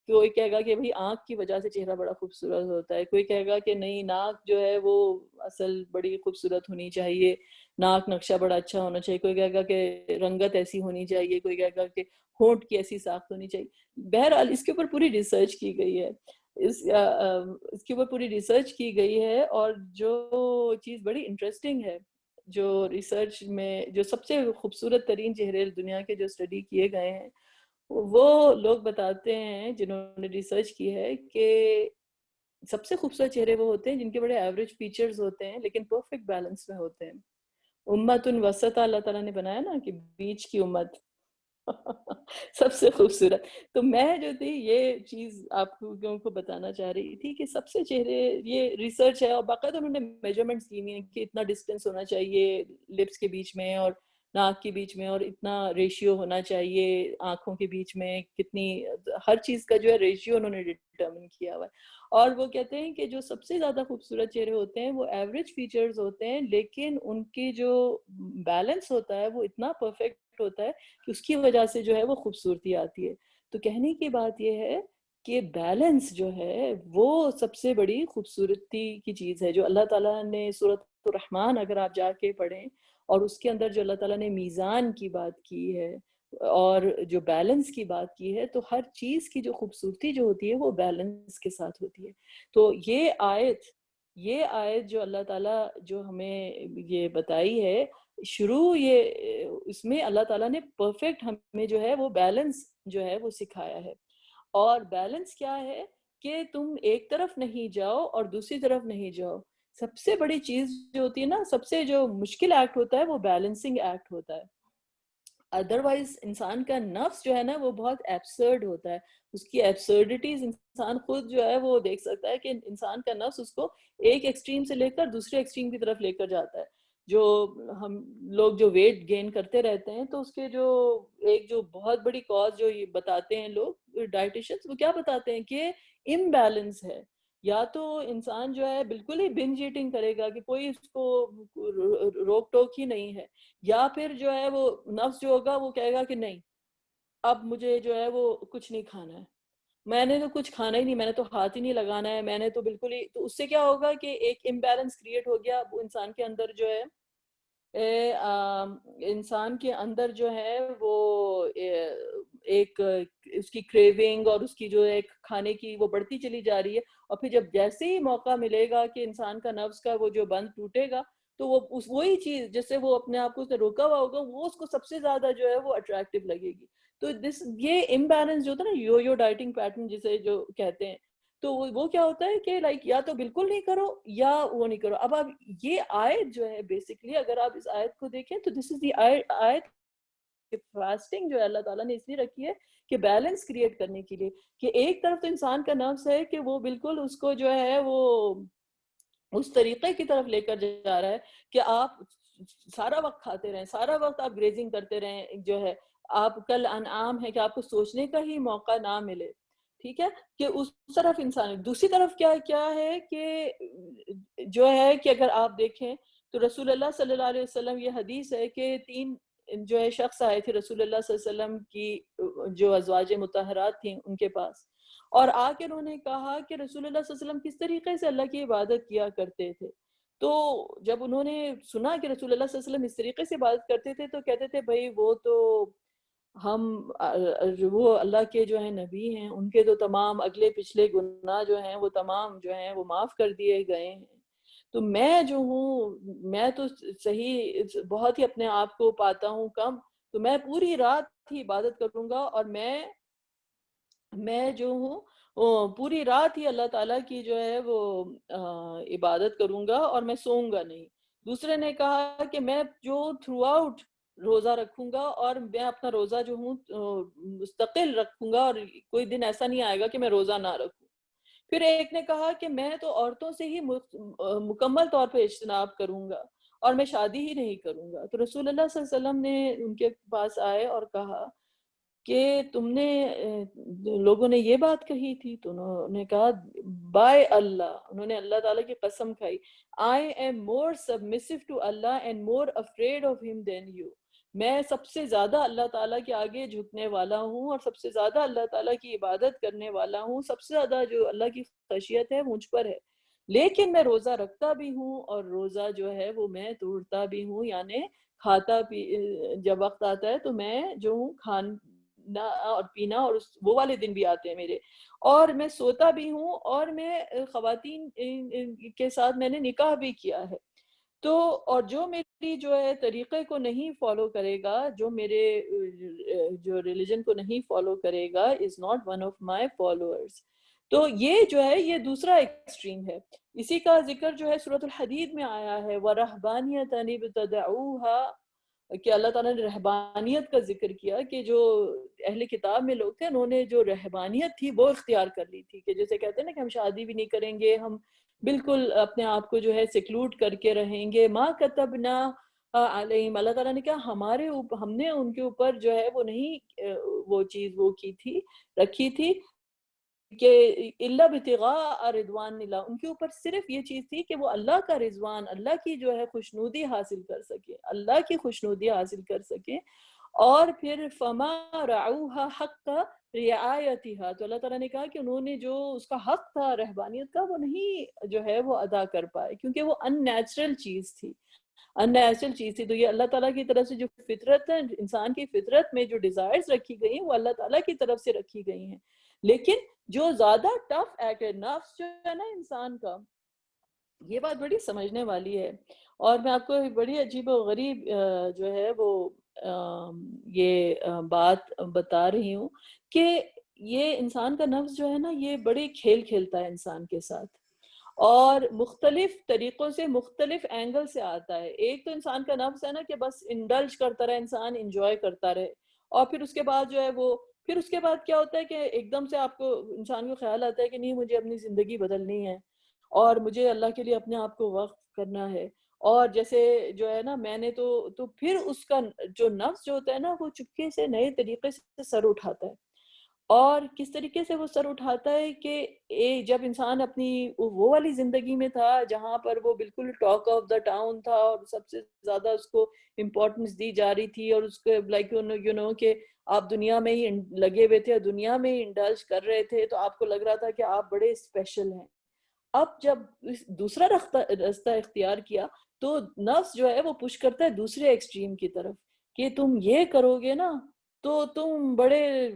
کوئی کہے گا کہ بھئی آنکھ کی وجہ سے چہرہ بڑا خوبصورت ہوتا ہے, کوئی کہے گا کہ نہیں ناک جو ہے وہ اصل بڑی خوبصورت ہونی چاہیے, ناک نقشہ بڑا اچھا ہونا چاہیے, کوئی کہے گا کہ رنگت ایسی ہونی چاہیے, کوئی کہے گا کہ ہونٹ کی ایسی ساخت ہونی چاہیے. بہرحال اس کے اوپر پوری ریسرچ کی گئی ہے, اس کے اوپر پوری ریسرچ کی گئی ہے. اور جو چیز بڑی انٹرسٹنگ ہے, جو ریسرچ میں جو سب سے خوبصورت ترین چہرے دنیا کے جو اسٹڈی کیے گئے ہیں, وہ لوگ بتاتے ہیں جنہوں نے ریسرچ کی ہے کہ سب سے خوبصورت چہرے وہ ہوتے ہیں جن کے بڑے ایوریج فیچرز ہوتے ہیں لیکن پرفیکٹ بیلنس میں ہوتے ہیں. امت وسطا اللہ تعالیٰ نے بنایا نا, کہ بیچ کی امت سب سے خوبصورت. تو میں جو تھی یہ چیز آپ لوگوں کو بتانا چاہ رہی تھی کہ سب سے چہرے, یہ ریسرچ ہے اور باقاعدہ انہوں نے میجرمنٹس کی ہوئی ہیں کہ اتنا ڈسٹینس ہونا چاہیے لپس کے بیچ میں اور ناک کے بیچ میں, اور اتنا ریشیو ہونا چاہیے آنکھوں کے بیچ میں, کتنی ہر چیز کا جو ہے ریشیو انہوں نے ڈٹرمن کیا ہوا ہے. اور وہ کہتے ہیں کہ جو سب سے زیادہ خوبصورت چہرے ہوتے ہیں وہ ایوریج فیچرز ہوتے ہیں, لیکن ان کی جو بیلنس ہوتا ہے وہ اتنا پرفیکٹ ہوتا ہے کہ اس کی وجہ سے جو ہے وہ خوبصورتی آتی ہے. تو کہنے کی بات یہ ہے کہ بیلنس جو ہے وہ سب سے بڑی خوبصورتی کی چیز ہے, جو اللہ تعالیٰ نے سورۃ الرحمن اگر آپ جا کے پڑھیں, اور اس کے اندر جو اللہ تعالیٰ نے میزان کی بات کی ہے اور جو بیلنس کی بات کی ہے, تو ہر چیز کی جو خوبصورتی جو ہوتی ہے وہ بیلنس کے ساتھ ہوتی ہے. تو یہ آیت جو اللہ تعالیٰ جو ہمیں یہ بتائی ہے, شروع یہ اس میں اللہ تعالیٰ نے پرفیکٹ ہمیں جو ہے وہ بیلنس جو ہے وہ سکھایا ہے. اور بیلنس کیا ہے کہ تم ایک طرف نہیں جاؤ اور دوسری طرف نہیں جاؤ. سب سے بڑی چیز جو ہوتی ہے نا, سب سے جو مشکل ایکٹ ہوتا ہے وہ بیلنسنگ ایکٹ ہوتا ہے. ادروائز انسان کا نفس جو ہے نا وہ بہت ایبسرڈ ہوتا ہے، اس کی ایبسرڈیٹیز انسان خود جو ہے وہ دیکھ سکتا ہے کہ انسان کا نفس اس کو ایک ایکسٹریم سے لے کر دوسرے ایکسٹریم کی طرف لے کر جاتا ہے. جو ہم لوگ جو ویٹ گین کرتے رہتے ہیں تو اس کے جو ایک جو بہت بڑی کاز جو یہ بتاتے ہیں لوگ ڈائٹیشنز، وہ کیا بتاتے ہیں کہ امبیلنس ہے. یا تو انسان جو ہے بالکل ہی بنج ایٹنگ کرے گا کہ کوئی اس کو روک ٹوک ہی نہیں ہے، یا پھر جو ہے وہ نفس جو ہوگا وہ کہے گا کہ نہیں اب مجھے جو ہے وہ کچھ نہیں کھانا ہے، میں نے تو کچھ کھانا ہی نہیں، میں نے تو ہاتھ ہی نہیں لگانا ہے، میں نے تو بالکل ہی. تو اس سے کیا ہوگا کہ ایک امبیلنس کریٹ ہو گیا وہ انسان کے اندر جو ہے انسان کے اندر جو ہے وہ ایک اس کی کریونگ اور اس کی جو ایک کھانے کی وہ بڑھتی چلی جا رہی ہے. اور پھر جب جیسے ہی موقع ملے گا کہ انسان کا نفس کا وہ جو بند ٹوٹے گا تو وہ وہی چیز جس سے وہ اپنے آپ کو اس نے روکا ہوا ہوگا وہ اس کو سب سے زیادہ جو ہے وہ اٹریکٹیو لگے گی. تو یہ امبیلنس جو ہوتا ہے نا، یو ڈائٹنگ پیٹرن جسے جو کہتے ہیں، تو وہ کیا ہوتا ہے کہ لائک یا تو بالکل نہیں کرو یا وہ نہیں کرو. اب یہ آیت جو ہے بیسکلی اگر آپ اس آیت کو دیکھیں تو دس از دی آیت کہ فاسٹنگ جو ہے اللہ تعالیٰ نے اس لیے رکھی ہے کہ بیلنس کریٹ کرنے کے لیے، کہ ایک طرف تو انسان کا نفس ہے کہ وہ بالکل اس کو جو ہے وہ اس طریقے کی طرف لے کر جا رہا ہے کہ آپ سارا وقت کھاتے رہیں، سارا وقت آپ گریزنگ کرتے رہیں، جو ہے آپ کل انعام ہے کہ آپ کو سوچنے کا ہی موقع نہ ملے. ٹھیک ہے کہ اس طرف انسان. دوسری طرف کیا ہے کہ جو ہے کہ اگر آپ دیکھیں تو رسول اللہ صلی اللہ علیہ وسلم یہ حدیث ہے کہ 3 جو ہے شخص آئے تھے رسول اللہ صلی اللہ علیہ وسلم کی جو ازواج مطہرات تھیں ان کے پاس، اور آ کے انہوں نے کہا کہ رسول اللہ صلی اللہ علیہ وسلم کس طریقے سے اللہ کی عبادت کیا کرتے تھے. تو جب انہوں نے سنا کہ رسول اللہ صلی اللہ علیہ وسلم اس طریقے سے عبادت کرتے تھے تو کہتے تھے بھائی وہ تو ہم وہ اللہ کے جو ہیں نبی ہیں، ان کے تو تمام اگلے پچھلے گناہ جو ہیں وہ تمام جو ہیں وہ معاف کر دیے گئے ہیں. تو میں جو ہوں میں تو صحیح بہت ہی اپنے آپ کو پاتا ہوں کم، تو میں پوری رات ہی عبادت کروں گا اور میں جو ہوں وہ پوری رات ہی اللہ تعالیٰ کی جو ہے وہ عبادت کروں گا اور میں سوؤں گا نہیں. دوسرے نے کہا کہ میں جو تھرو آؤٹ روزہ رکھوں گا اور میں اپنا روزہ جو ہوں مستقل رکھوں گا اور کوئی دن ایسا نہیں آئے گا کہ میں روزہ نہ رکھوں. پھر ایک نے کہا کہ میں تو عورتوں سے ہی مکمل طور پہ اجتناب کروں گا اور میں شادی ہی نہیں کروں گا. تو رسول اللہ صلی اللہ علیہ وسلم نے ان کے پاس آئے اور کہا کہ تم نے لوگوں نے یہ بات کہی تھی. تو انہوں نے کہا بائے اللہ، انہوں نے اللہ تعالیٰ کی قسم کھائی، I am more submissive to Allah and more afraid of him than you. میں سب سے زیادہ اللہ تعالیٰ کے آگے جھکنے والا ہوں اور سب سے زیادہ اللہ تعالیٰ کی عبادت کرنے والا ہوں، سب سے زیادہ جو اللہ کی خشیت ہے مجھ پر ہے. لیکن میں روزہ رکھتا بھی ہوں اور روزہ جو ہے وہ میں توڑتا بھی ہوں، یعنی کھاتا جب وقت آتا ہے تو میں جو ہوں کھانا اور پینا اور وہ والے دن بھی آتے ہیں میرے، اور میں سوتا بھی ہوں اور میں خواتین کے ساتھ میں نے نکاح بھی کیا ہے. تو اور جو میری جو ہے طریقے کو نہیں فالو کرے گا، جو میرے جو ریلیجن کو نہیں فالو کرے گا is not one of my followers. تو یہ جو ہے یہ دوسرا ایکسٹریم ہے. اسی کا ذکر جو ہے سورۃ الحدید میں آیا ہے وَرَهْبَانِيَةً ابْتَدَعُوهَا، کہ اللہ تعالیٰ نے رہبانیت کا ذکر کیا کہ جو اہل کتاب میں لوگ تھے انہوں نے جو رہبانیت تھی وہ اختیار کر لی تھی، کہ جیسے کہتے ہیں نا کہ ہم شادی بھی نہیں کریں گے، ہم بالکل اپنے آپ کو جو ہے سیکلوڈ کر کے رہیں گے. ما کتبنا علیہم، اللہ تعالیٰ نے کہا ہم نے ان کے اوپر جو ہے وہ نہیں وہ چیز وہ کی تھی رکھی تھی کہ الا ابتغاء رضوان اللہ، ان کے اوپر صرف یہ چیز تھی کہ وہ اللہ کا رضوان، اللہ کی جو ہے خوشنودی حاصل کر سکے، اللہ کی خوشنودی حاصل کر سکے. اور پھر فما رعوها حق رعایتها، تو اللہ تعالیٰ نے کہا کہ انہوں نے جو اس کا حق تھا رہبانیت کا وہ نہیں جو ہے وہ ادا کر پائے، کیونکہ وہ ان نیچرل چیز تھی، ان نیچرل چیز تھی. تو یہ اللہ تعالیٰ کی طرف سے جو فطرت ہے، انسان کی فطرت میں جو ڈیزائرز رکھی گئی ہیں وہ اللہ تعالیٰ کی طرف سے رکھی گئی ہیں. لیکن جو زیادہ ٹف ایکٹ ہے نفس جو ہے نا انسان کا، یہ بات بڑی سمجھنے والی ہے. اور میں آپ کو بڑی عجیب و غریب جو ہے وہ یہ بات بتا رہی ہوں کہ یہ انسان کا نفس جو ہے نا یہ بڑے کھیل کھیلتا ہے انسان کے ساتھ. اور مختلف طریقوں سے مختلف اینگل سے آتا ہے. ایک تو انسان کا نفس ہے نا کہ بس انڈلج کرتا رہے انسان، انجوائے کرتا رہے، اور پھر اس کے بعد جو ہے وہ پھر اس کے بعد کیا ہوتا ہے کہ ایک دم سے آپ کو انسان کو خیال آتا ہے کہ نہیں مجھے اپنی زندگی بدلنی ہے اور مجھے اللہ کے لیے اپنے آپ کو وقف کرنا ہے. اور جیسے جو ہے نا میں نے تو پھر اس کا جو نفس جو ہوتا ہے نا وہ چپکے سے نئے طریقے سے سر اٹھاتا ہے. اور کس طریقے سے وہ سر اٹھاتا ہے کہ جب انسان اپنی وہ والی زندگی میں تھا جہاں پر وہ بالکل ٹاک آف دا ٹاؤن تھا اور سب سے زیادہ اس کو امپورٹنس دی جا رہی تھی، اور اس کے لائک یو نو کہ آپ دنیا میں ہی لگے ہوئے تھے، دنیا میں ہی انڈلج کر رہے تھے، تو آپ کو لگ رہا تھا کہ آپ بڑے اسپیشل ہیں. اب جب دوسرا راستہ اختیار کیا تو نفس جو ہے وہ پش کرتا ہے دوسرے ایکسٹریم کی طرف کہ تم یہ کرو گے نا تو تم بڑے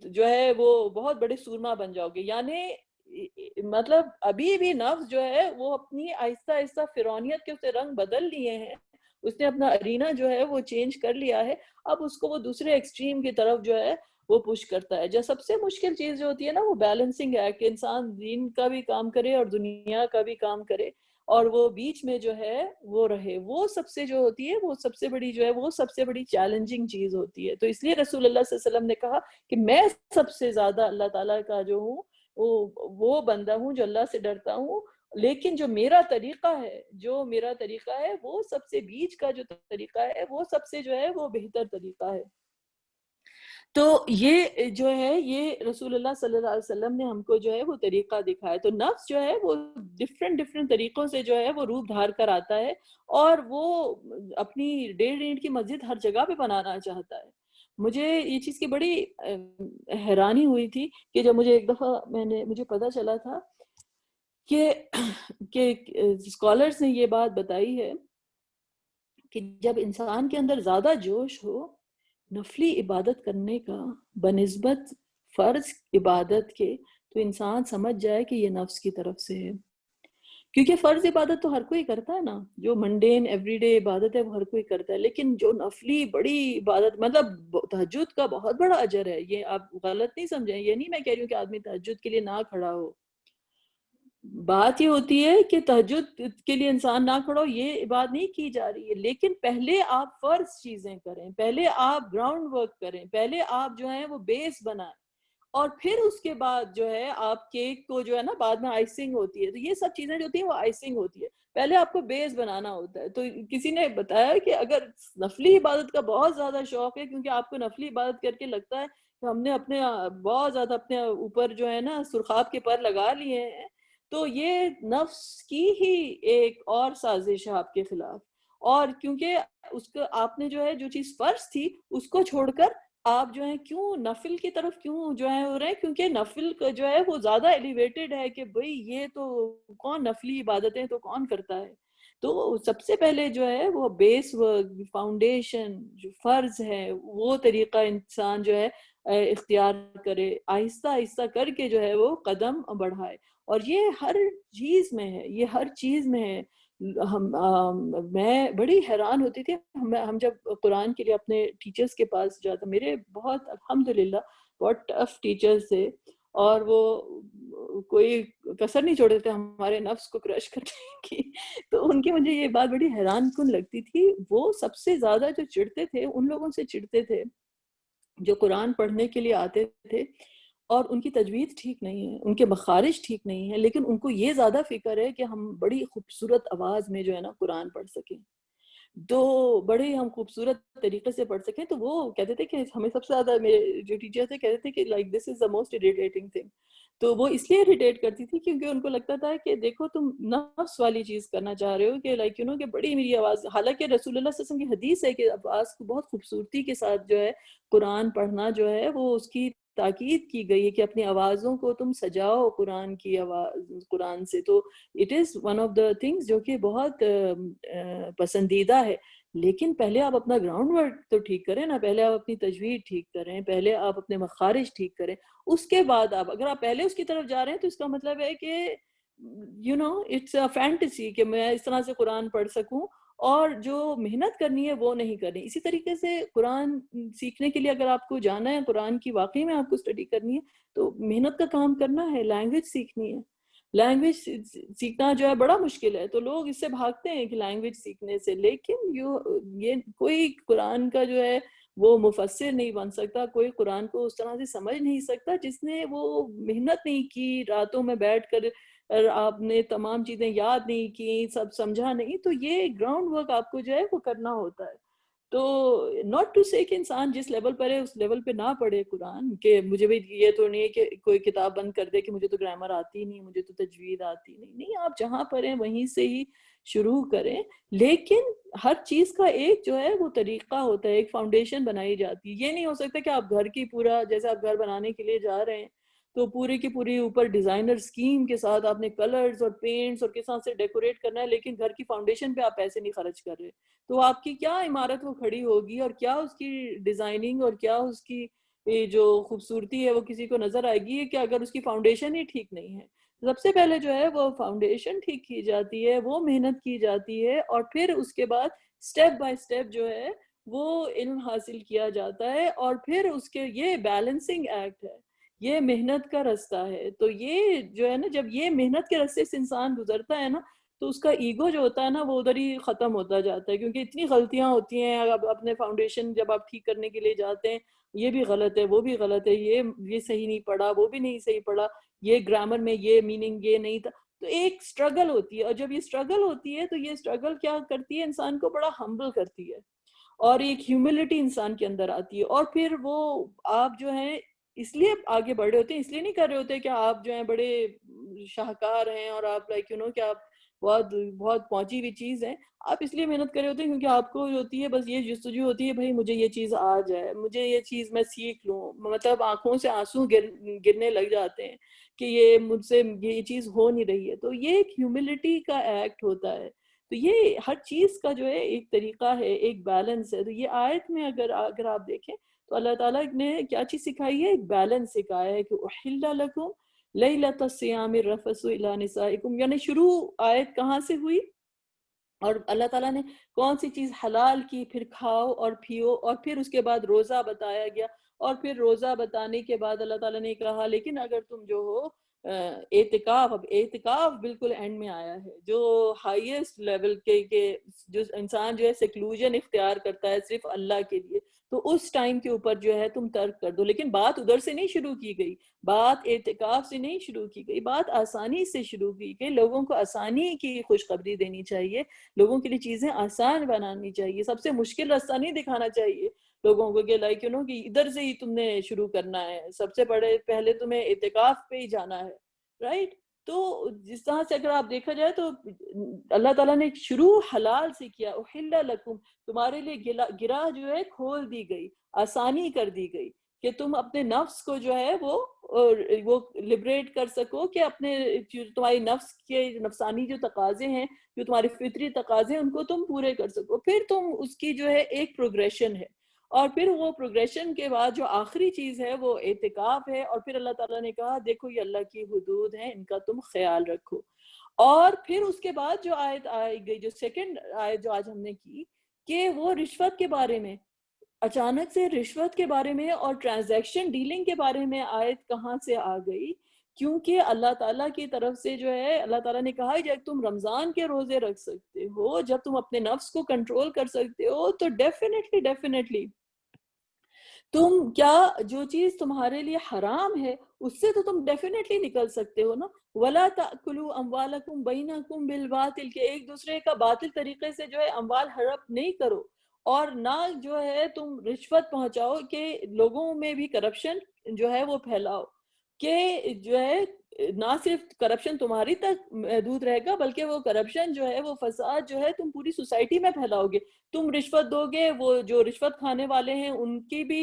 جو ہے وہ بہت بڑے سورما بن جاؤ گے. یعنی مطلب ابھی بھی نفس جو ہے وہ اپنی آہستہ آہستہ فرعونیت کے اسے رنگ بدل لیے ہیں، اس نے اپنا ارینا جو ہے وہ چینج کر لیا ہے. اب اس کو وہ دوسرے ایکسٹریم کی طرف جو ہے وہ پش کرتا ہے. جو سب سے مشکل چیز جو ہوتی ہے نا وہ بیلنسنگ ہے کہ انسان دین کا بھی کام کرے اور دنیا کا بھی کام کرے اور وہ بیچ میں جو ہے وہ رہے. وہ سب سے جو ہوتی ہے وہ سب سے بڑی جو ہے وہ سب سے بڑی چیلنجنگ چیز ہوتی ہے. تو اس لیے رسول اللہ صلی اللہ علیہ وسلم نے کہا کہ میں سب سے زیادہ اللہ تعالیٰ کا جو ہوں وہ بندہ ہوں جو اللہ سے ڈرتا ہوں، لیکن جو میرا طریقہ ہے وہ سب سے بیچ کا جو طریقہ ہے وہ سب سے جو ہے وہ بہتر طریقہ ہے. تو یہ جو ہے یہ رسول اللہ صلی اللہ علیہ وسلم نے ہم کو جو ہے وہ طریقہ دکھایا. تو نفس جو ہے وہ ڈفرینٹ طریقوں سے جو ہے وہ روپ دھار کر آتا ہے اور وہ اپنی 1.5 اینٹ کی مسجد ہر جگہ پہ بنانا چاہتا ہے. مجھے یہ چیز کی بڑی حیرانی ہوئی تھی کہ جب مجھے ایک دفعہ مجھے پتا چلا تھا کہ اسکالرز نے یہ بات بتائی ہے کہ جب انسان کے اندر زیادہ جوش ہو نفلی عبادت کرنے کا بنسبت فرض عبادت کے، تو انسان سمجھ جائے کہ یہ نفس کی طرف سے ہے. کیونکہ فرض عبادت تو ہر کوئی کرتا ہے نا، جو منڈین ایوری ڈے عبادت ہے وہ ہر کوئی کرتا ہے، لیکن جو نفلی بڑی عبادت مطلب تہجد کا بہت بڑا اجر ہے. یہ آپ غلط نہیں سمجھیں، یہ نہیں میں کہہ رہی ہوں کہ آدمی تہجد کے لیے نہ کھڑا ہو. بات یہ ہوتی ہے کہ تہجد کے لیے انسان نہ کھڑو، یہ بات نہیں کی جا رہی ہے، لیکن پہلے آپ فرض چیزیں کریں، پہلے آپ گراؤنڈ ورک کریں، پہلے آپ جو ہیں وہ بیس بنائیں، اور پھر اس کے بعد جو ہے آپ کیک کو جو ہے نا بعد میں آئسنگ ہوتی ہے. تو یہ سب چیزیں جو ہوتی ہیں وہ آئسنگ ہوتی ہے، پہلے آپ کو بیس بنانا ہوتا ہے. تو کسی نے بتایا کہ اگر نفلی عبادت کا بہت زیادہ شوق ہے، کیونکہ آپ کو نفلی عبادت کر کے لگتا ہے کہ ہم نے اپنے بہت زیادہ اپنے اوپر جو ہے نا سرخاب کے پر لگا لیے ہیں، تو یہ نفس کی ہی ایک اور سازش ہے آپ کے خلاف. اور کیونکہ اس کو آپ نے جو ہے جو چیز فرض تھی اس کو چھوڑ کر آپ جو ہے کیوں نفل کی طرف کیوں جو ہے ہو رہے ہیں، کیونکہ نفل کا جو ہے وہ زیادہ ایلیویٹڈ ہے کہ بھئی یہ تو کون نفلی عبادتیں تو کون کرتا ہے. تو سب سے پہلے جو ہے وہ بیس ورک فاؤنڈیشن جو فرض ہے وہ طریقہ انسان جو ہے اختیار کرے، آہستہ آہستہ کر کے جو ہے وہ قدم بڑھائے. اور یہ ہر چیز میں ہے، یہ ہر چیز میں ہے. میں بڑی حیران ہوتی تھی ہم جب قرآن کے لیے اپنے ٹیچرز کے پاس جاتا. میرے بہت الحمدللہ بہت ٹف ٹیچرز تھے اور وہ کوئی کسر نہیں چھوڑتے تھے ہمارے نفس کو کرش کرنے کی. تو ان کی مجھے یہ بات بڑی حیران کن لگتی تھی. وہ سب سے زیادہ جو چڑھتے تھے ان لوگوں سے چڑھتے تھے جو قرآن پڑھنے کے لیے آتے تھے اور ان کی تجوید ٹھیک نہیں ہے، ان کے مخارج ٹھیک نہیں ہے، لیکن ان کو یہ زیادہ فکر ہے کہ ہم بڑی خوبصورت آواز میں جو ہے نا قرآن پڑھ سکیں، تو بڑے ہم خوبصورت طریقے سے پڑھ سکیں. تو وہ کہتے تھے کہ ہمیں سب سے زیادہ میرے جو ٹیچر تھے کہتے تھے کہ like this is the most irritating thing. تو وہ اس لیے اریٹیٹ کرتی تھی کیونکہ ان کو لگتا تھا کہ دیکھو تم نفس والی چیز کرنا چاہ رہے ہو کہ لائک کہ بڑی میری آواز، حالانکہ رسول اللہ صلی اللہ علیہ وسلم کی حدیث ہے کہ آواز کو بہت خوبصورتی کے ساتھ جو ہے قرآن پڑھنا جو ہے وہ اس کی تاکید کی گئی ہے کہ اپنی آوازوں کو تم سجاؤ قرآن کی آواز قرآن سے. تو it is one of the things جو کہ بہت پسندیدہ ہے. لیکن پہلے آپ اپنا گراؤنڈ ورک تو ٹھیک کریں نا، پہلے آپ اپنی تجوید ٹھیک کریں، پہلے آپ اپنے مخارج ٹھیک کریں، اس کے بعد اگر آپ پہلے اس کی طرف جا رہے ہیں تو اس کا مطلب ہے کہ اٹس اے فینٹیسی کہ میں اس طرح سے قرآن پڑھ سکوں، اور جو محنت کرنی ہے وہ نہیں کرنی. اسی طریقے سے قرآن سیکھنے کے لیے اگر آپ کو جانا ہے قرآن کی واقعی میں آپ کو اسٹڈی کرنی ہے تو محنت کا کام کرنا ہے، لینگویج سیکھنی ہے. لینگویج سیکھنا جو ہے بڑا مشکل ہے، تو لوگ اس سے بھاگتے ہیں کہ لینگویج سیکھنے سے، لیکن یہ کوئی قرآن کا جو ہے وہ مفسر نہیں بن سکتا، کوئی قرآن کو اس طرح سے سمجھ نہیں سکتا جس نے وہ محنت نہیں کی، راتوں میں بیٹھ کر آپ نے تمام چیزیں یاد نہیں کی، سب سمجھا نہیں، تو یہ گراؤنڈ ورک آپ کو جو ہے وہ کرنا ہوتا ہے۔ تو ناٹ ٹو سے کہ انسان جس لیول پر ہے اس لیول پہ نہ پڑھے قرآن، کہ مجھے بھی یہ تو نہیں ہے کہ کوئی کتاب بند کر دے کہ مجھے تو گرامر آتی نہیں، مجھے تو تجوید آتی نہیں، نہیں، آپ جہاں پر ہیں وہیں سے ہی شروع کریں، لیکن ہر چیز کا ایک جو ہے وہ طریقہ ہوتا ہے، ایک فاؤنڈیشن بنائی جاتی ہے۔ یہ نہیں ہو سکتا کہ آپ گھر کی پورا، جیسے آپ گھر بنانے کے لیے جا رہے ہیں تو پوری کی پوری اوپر ڈیزائنر سکیم کے ساتھ آپ نے کلرز اور پینٹس اور کس طرح سے ڈیکوریٹ کرنا ہے، لیکن گھر کی فاؤنڈیشن پہ آپ پیسے نہیں خرچ کر رہے، تو آپ کی کیا عمارت وہ کھڑی ہوگی، اور کیا اس کی ڈیزائننگ اور کیا اس کی جو خوبصورتی ہے وہ کسی کو نظر آئے گی کہ اگر اس کی فاؤنڈیشن ہی ٹھیک نہیں ہے۔ سب سے پہلے جو ہے وہ فاؤنڈیشن ٹھیک کی جاتی ہے، وہ محنت کی جاتی ہے، اور پھر اس کے بعد سٹیپ بائی سٹیپ جو ہے وہ علم حاصل کیا جاتا ہے، اور پھر اس کے یہ بیلنسنگ ایکٹ ہے، یہ محنت کا رستہ ہے۔ تو یہ جو ہے نا، جب یہ محنت کے رستے سے انسان گزرتا ہے نا، تو اس کا ایگو جو ہوتا ہے نا وہ ادھر ہی ختم ہوتا جاتا ہے، کیونکہ اتنی غلطیاں ہوتی ہیں۔ اب اپنے فاؤنڈیشن جب آپ ٹھیک کرنے کے لیے جاتے ہیں، یہ بھی غلط ہے، وہ بھی غلط ہے، یہ صحیح نہیں پڑھا، وہ بھی نہیں صحیح پڑھا، یہ گرامر میں یہ میننگ یہ نہیں تھا، تو ایک سٹرگل ہوتی ہے، اور جب یہ سٹرگل ہوتی ہے تو یہ سٹرگل کیا کرتی ہے، انسان کو بڑا ہمبل کرتی ہے، اور ایک ہیوملٹی انسان کے اندر آتی ہے، اور پھر وہ آپ جو ہیں اس لیے آگے بڑھ رہے ہوتے ہیں، اس لیے نہیں کر رہے ہوتے کہ آپ جو ہیں بڑے شاہکار ہیں اور آپ لائک کہ آپ بہت بہت پہنچی ہوئی چیز ہے، آپ اس لیے محنت کر رہے ہوتے ہیں کیونکہ آپ کو جو ہوتی ہے بس یہ جستجو ہوتی ہے، بھائی مجھے یہ چیز آ جائے، مجھے یہ چیز میں سیکھ لوں، مطلب آنکھوں سے آنسو گرنے لگ جاتے ہیں کہ یہ مجھ سے یہ چیز ہو نہیں رہی ہے۔ تو یہ ایک ہیوملٹی کا ایکٹ ہوتا ہے، تو یہ ہر چیز کا جو ہے ایک طریقہ ہے، ایک بیلنس ہے۔ تو یہ آیت میں اگر آپ دیکھیں تو اللہ تعالیٰ نے کیا چیز سکھائی ہے، ایک بیلنس سکھایا ہے کہ احل لکم لیلۃ الصیام الرفث الی نسائکم، یعنی شروع آیت کہاں سے ہوئی، اور اللہ تعالیٰ نے کون سی چیز حلال کی، پھر کھاؤ اور پیو، اور پھر اس کے بعد روزہ بتایا گیا، اور پھر روزہ بتانے کے بعد اللہ تعالیٰ نے کہا لیکن اگر تم جو ہو اعتکاف، اب اعتکاف بالکل اینڈ میں آیا ہے، جو ہائیسٹ لیول کے جو انسان جو ہے سیکلوژن اختیار کرتا ہے صرف اللہ کے لیے، تو اس ٹائم کے اوپر جو ہے تم ترک کر دو۔ لیکن بات ادھر سے نہیں شروع کی گئی، بات اعتکاف سے نہیں شروع کی گئی، بات آسانی سے شروع کی گئی، لوگوں کو آسانی کی خوشخبری دینی چاہیے، لوگوں کے لیے چیزیں آسان بنانی چاہیے، سب سے مشکل راستہ نہیں دکھانا چاہیے لوگوں کو کہ لائک کہ ادھر سے ہی تم نے شروع کرنا ہے، سب سے پہلے تمہیں اعتکاف پہ ہی جانا ہے، رائٹ؟ تو جس طرح سے اگر آپ دیکھا جائے تو اللہ تعالیٰ نے شروع حلال سے کیا، احل لکم، تمہارے لیے گرہ جو ہے کھول دی گئی، آسانی کر دی گئی کہ تم اپنے نفس کو جو ہے وہ لبریٹ کر سکو، کہ اپنے تمہاری نفس کے نفسانی جو تقاضے ہیں، جو تمہارے فطری تقاضے ہیں، ان کو تم پورے کر سکو، پھر تم اس کی جو ہے ایک پروگریشن ہے، اور پھر وہ پروگریشن کے بعد جو آخری چیز ہے وہ اعتکاف ہے، اور پھر اللہ تعالیٰ نے کہا دیکھو یہ اللہ کی حدود ہیں، ان کا تم خیال رکھو۔ اور پھر اس کے بعد جو آیت آئی گئی، جو سیکنڈ آیت جو آج ہم نے کی، کہ وہ رشوت کے بارے میں، اچانک سے رشوت کے بارے میں اور ٹرانزیکشن ڈیلنگ کے بارے میں آیت کہاں سے آ گئی؟ کیونکہ اللہ تعالیٰ کی طرف سے جو ہے اللہ تعالیٰ نے کہا جب تم رمضان کے روزے رکھ سکتے ہو، جب تم اپنے نفس کو کنٹرول کر سکتے ہو، تو ڈیفینیٹلی تم کیا جو چیز تمہارے لیے حرام ہے اس سے تو تم ڈیفینیٹلی نکل سکتے ہو نا۔ وَلَا تَأْكُلُوا أَمْوَالَكُمْ بَيْنَكُمْ بِالْبَاطِلِ، کہ ایک دوسرے کا باطل طریقے سے جو ہے اموال ہڑپ نہیں کرو، اور نہ جو ہے تم رشوت پہنچاؤ، کہ لوگوں میں بھی کرپشن جو ہے وہ پھیلاؤ، کہ جو ہے نہ صرف کرپشن تمہاری تک محدود رہے گا بلکہ وہ کرپشن جو ہے وہ فساد جو ہے تم پوری سوسائٹی میں پھیلاؤ گے۔ تم رشوت دو گے، وہ جو رشوت کھانے والے ہیں ان کی بھی